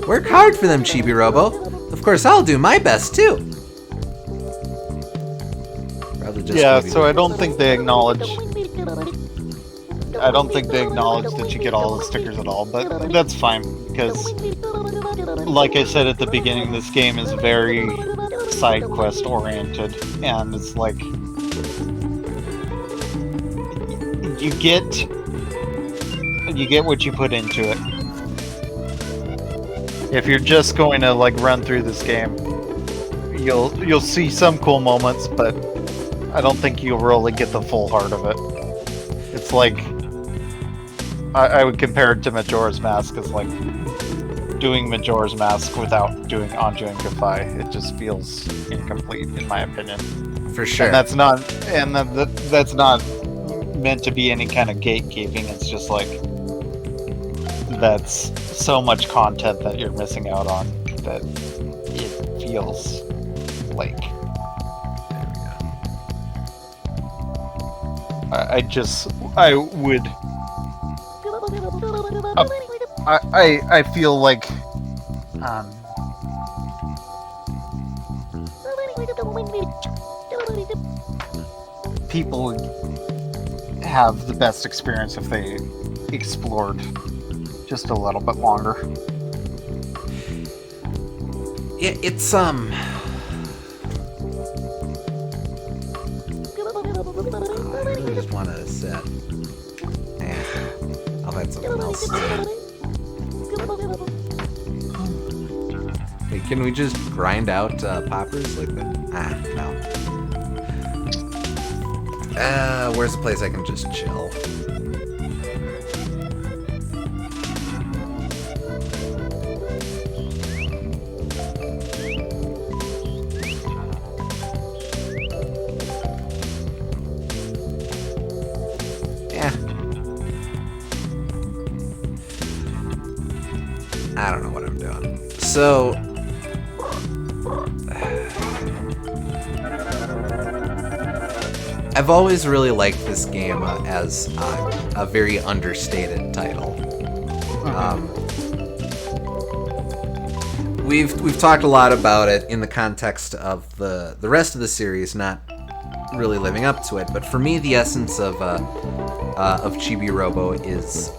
Work hard for them, Chibi-Robo. Of course, I'll do my best, too. Probably just Yeah, maybe so I don't think they acknowledge... I don't think they acknowledge that you get all the stickers at all, but that's fine, because... Like I said at the beginning, this game is very side quest oriented, and it's like... You get what you put into it. If you're just going to like run through this game, you'll see some cool moments, but I don't think you'll really get the full heart of it. It's like I would compare it to Majora's Mask as like doing Majora's Mask without doing Anju and Kafai. It just feels incomplete, in my opinion. For sure. And that's not meant to be any kind of gatekeeping. It's just like that's so much content that you're missing out on that it feels like. I feel like people would have the best experience if they explored just a little bit longer. Yeah, it's I really just want to sit. I'll find something else. Hey, can we just grind out poppers like that? Ah, no. Where's a place I can just chill? I don't know what I'm doing. So... I've always really liked this game as a very understated title. We've talked a lot about it in the context of the rest of the series not really living up to it, but for me the essence of Chibi-Robo is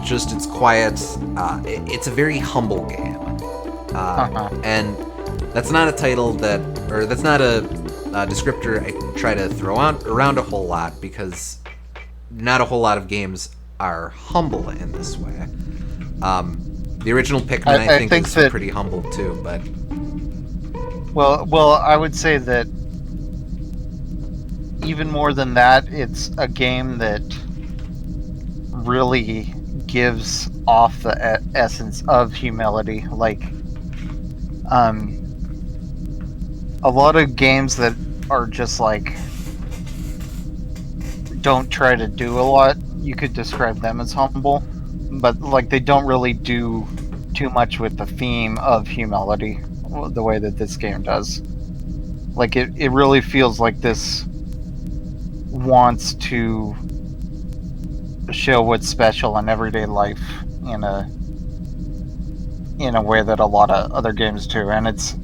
just its quiet. It's a very humble game, and that's not a title that's not a descriptor I try to throw around a whole lot, because not a whole lot of games are humble in this way. The original Pikmin, I think is pretty humble too, but... Well, I would say that even more than that, it's a game that really gives off the essence of humility. Like, a lot of games that are just like, don't try to do a lot, you could describe them as humble, but like they don't really do too much with the theme of humility the way that this game does. Like it really feels like this wants to show what's special in everyday life in a way that a lot of other games do, and it's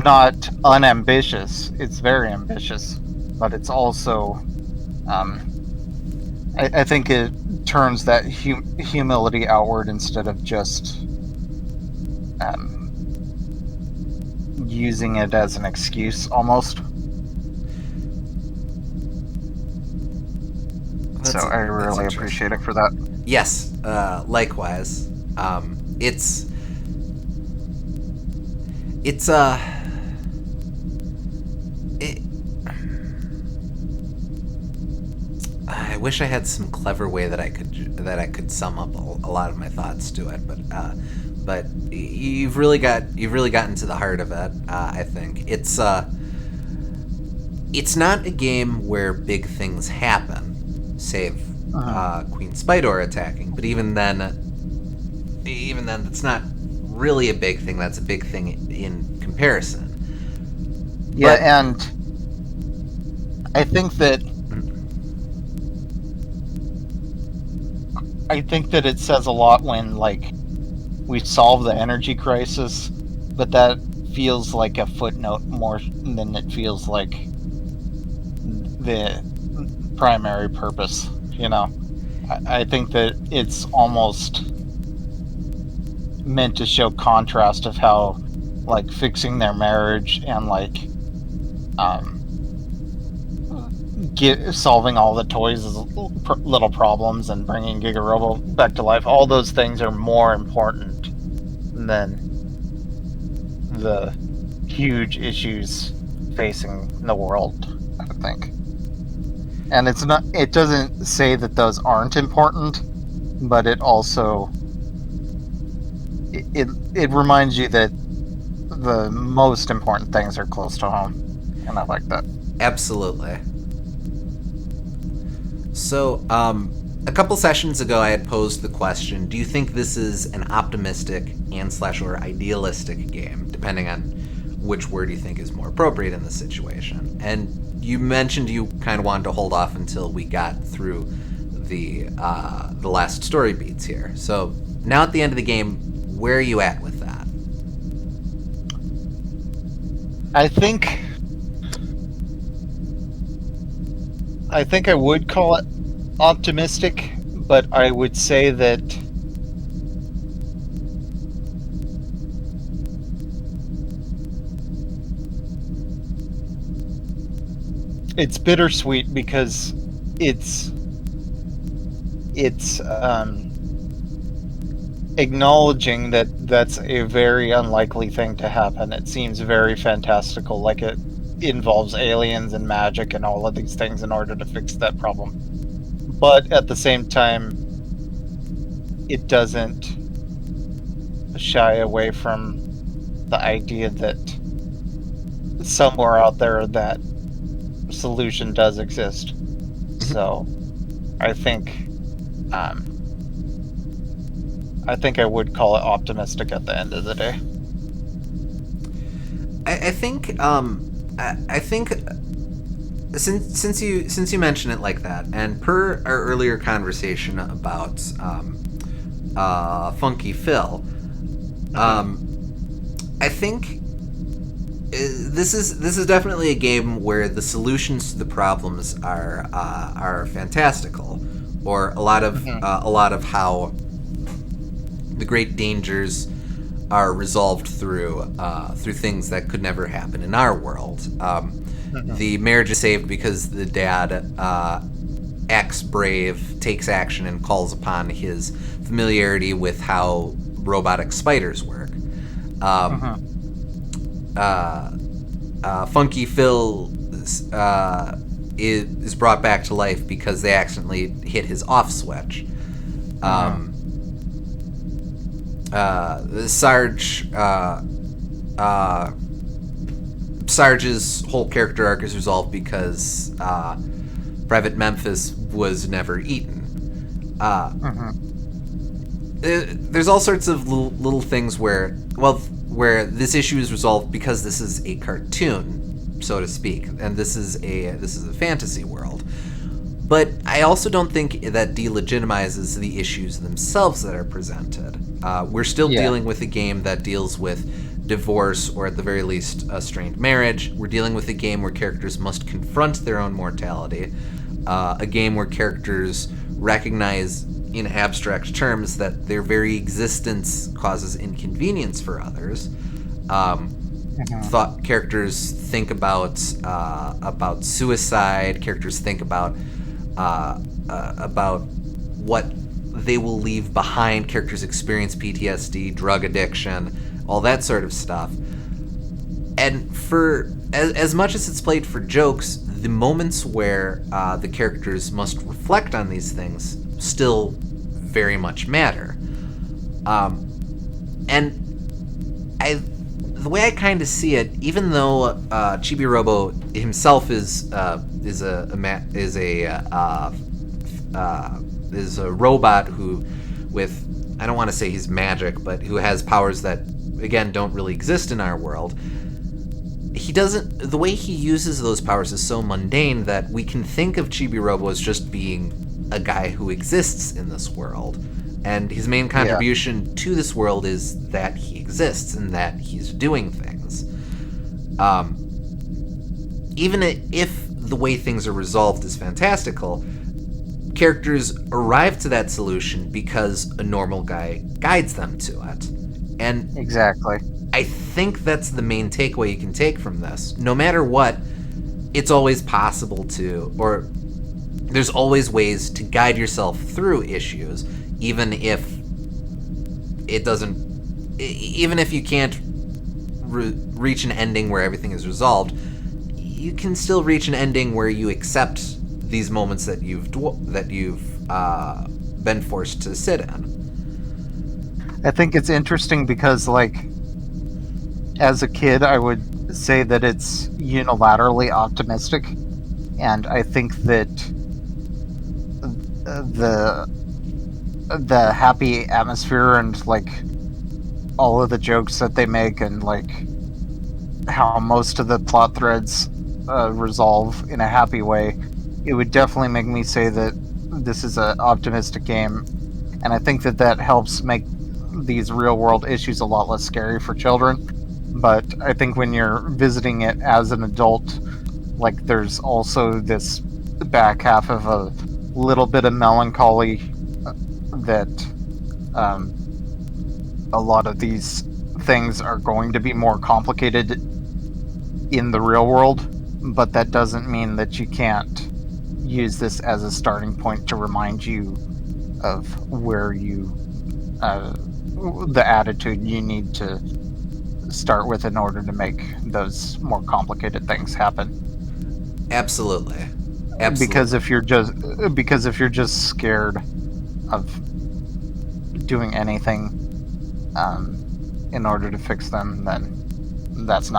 not unambitious. It's very ambitious, but it's also I think it turns that humility outward instead of just using it as an excuse almost. So I really appreciate it for that. Yes, likewise. I wish I had some clever way that I could sum up a lot of my thoughts to it, but you've really gotten to the heart of it. I think it's not a game where big things happen, save Queen Spidor attacking. But even then, that's not really a big thing. That's a big thing in comparison. Yeah, and I think that it says a lot when, like, we solve the energy crisis, but that feels like a footnote more than it feels like the primary purpose, you know? I think that it's almost meant to show contrast of how, like, fixing their marriage and, like, solving all the toys' little problems and bringing Giga-Robo back to life, all those things are more important than the huge issues facing the world, I think. And it doesn't say that those aren't important, but it also it reminds you that the most important things are close to home, and I like that. Absolutely. So, a couple sessions ago I had posed the question, do you think this is an optimistic or idealistic game, depending on which word you think is more appropriate in this situation? And you mentioned you kind of wanted to hold off until we got through the last story beats here. So, now at the end of the game, where are you at with that? I think I would call it optimistic, but I would say that it's bittersweet because it's acknowledging that that's a very unlikely thing to happen. It seems very fantastical, like it involves aliens and magic and all of these things in order to fix that problem. But at the same time, it doesn't shy away from the idea that somewhere out there that solution does exist. So I think I think I would call it optimistic at the end of the day. I think since you mention it like that, and per our earlier conversation about Funky Phil, I think this is definitely a game where the solutions to the problems are fantastical, or a lot of how the great dangers are resolved through things that could never happen in our world. The marriage is saved because the dad acts brave, takes action, and calls upon his familiarity with how robotic spiders work. Funky Phil is brought back to life because they accidentally hit his off switch. Sarge's whole character arc is resolved because Private Memphis was never eaten. There's all sorts of little things where this issue is resolved because this is a cartoon, so to speak, and this is a fantasy world. But I also don't think that delegitimizes the issues themselves that are presented. We're still dealing with a game that deals with divorce, or at the very least, a strained marriage. We're dealing with a game where characters must confront their own mortality. A game where characters recognize in abstract terms that their very existence causes inconvenience for others. Characters think about suicide. Characters think about what they will leave behind. Characters experience PTSD, drug addiction, all that sort of stuff. And for as much as it's played for jokes, the moments where the characters must reflect on these things still very much matter. And the way I kind of see it, even though Chibi-Robo himself is a robot who, with, I don't want to say he's magic, but who has powers that again don't really exist in our world. The way he uses those powers is so mundane that we can think of Chibi-Robo as just being a guy who exists in this world. And his main contribution to this world is that he exists and that he's doing things. Even if the way things are resolved is fantastical, characters arrive to that solution because a normal guy guides them to it. And exactly. I think that's the main takeaway you can take from this. No matter what, it's always possible to, or there's always ways to guide yourself through issues, even if you can't reach an ending where everything is resolved. You can still reach an ending where you accept these moments that you've been forced to sit in. I think it's interesting because, like, as a kid, I would say that it's unilaterally optimistic, and I think that the happy atmosphere and, like, all of the jokes that they make and, like, how most of the plot threads resolve in a happy way, it would definitely make me say that this is an optimistic game, and I think that helps make these real-world issues a lot less scary for children. But I think when you're visiting it as an adult, like, there's also this back half of a little bit of melancholy that a lot of these things are going to be more complicated in the real world, but that doesn't mean that you can't use this as a starting point to remind you of where you the attitude you need to start with in order to make those more complicated things happen. Absolutely. Because if you're just scared of doing anything in order to fix them, then that's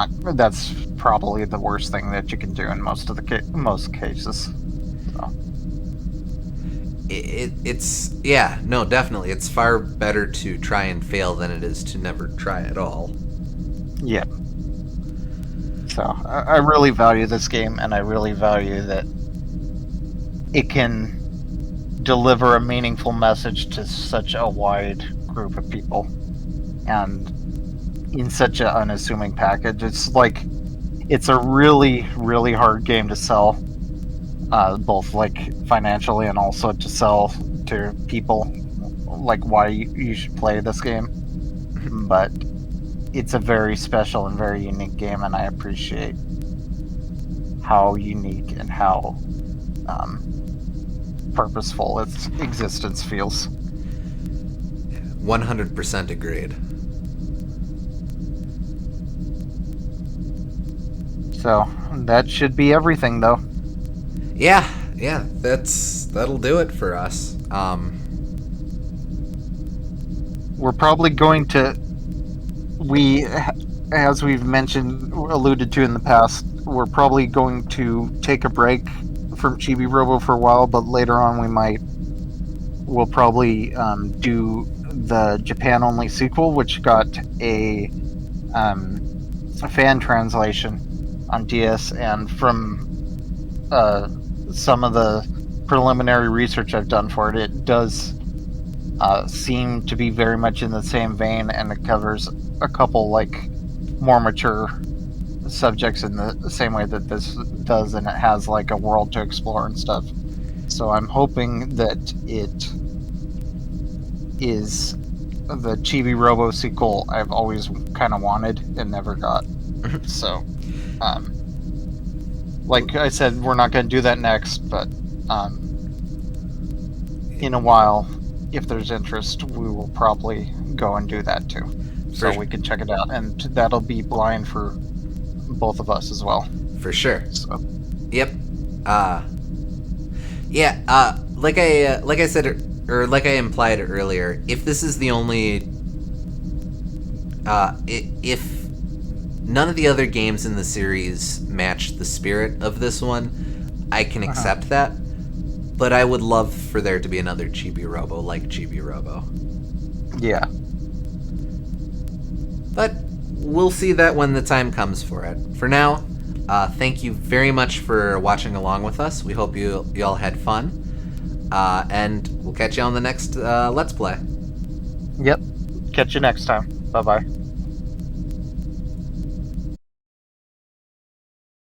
probably the worst thing that you can do in most cases. So. it's yeah, no, definitely. It's far better to try and fail than it is to never try at all. Yeah. So I really value this game, and I really value that it can deliver a meaningful message to such a wide group of people, and in such an unassuming package. It's a really, really hard game to sell, both like financially and also to sell to people, like why you should play this game. But it's a very special and very unique game, and I appreciate how unique and how purposeful its existence feels. 100% agreed. So that should be everything, though. Yeah, that'll do it for us. We're probably going to, as we've alluded to in the past, we're probably going to take a break from Chibi-Robo for a while, but later on we'll probably do the Japan-only sequel, which got a fan translation on DS, and from some of the preliminary research I've done for it, it does seem to be very much in the same vein, and it covers a couple like more mature subjects in the same way that this does, and it has like a world to explore and stuff. So I'm hoping that it is the Chibi-Robo sequel I've always kind of wanted and never got. So like I said, we're not going to do that next, but in a while, if there's interest, we will probably go and do that too. So we can check it out, and that'll be blind for both of us as well. For sure. So. Yep. Like I said, or like I implied earlier, if this is the only, if none of the other games in the series match the spirit of this one, I can accept that. But I would love for there to be another Chibi-Robo like Chibi-Robo. Yeah. But we'll see that when the time comes for it. For now, thank you very much for watching along with us. We hope you all had fun. And we'll catch you on the next Let's Play. Yep. Catch you next time. Bye-bye.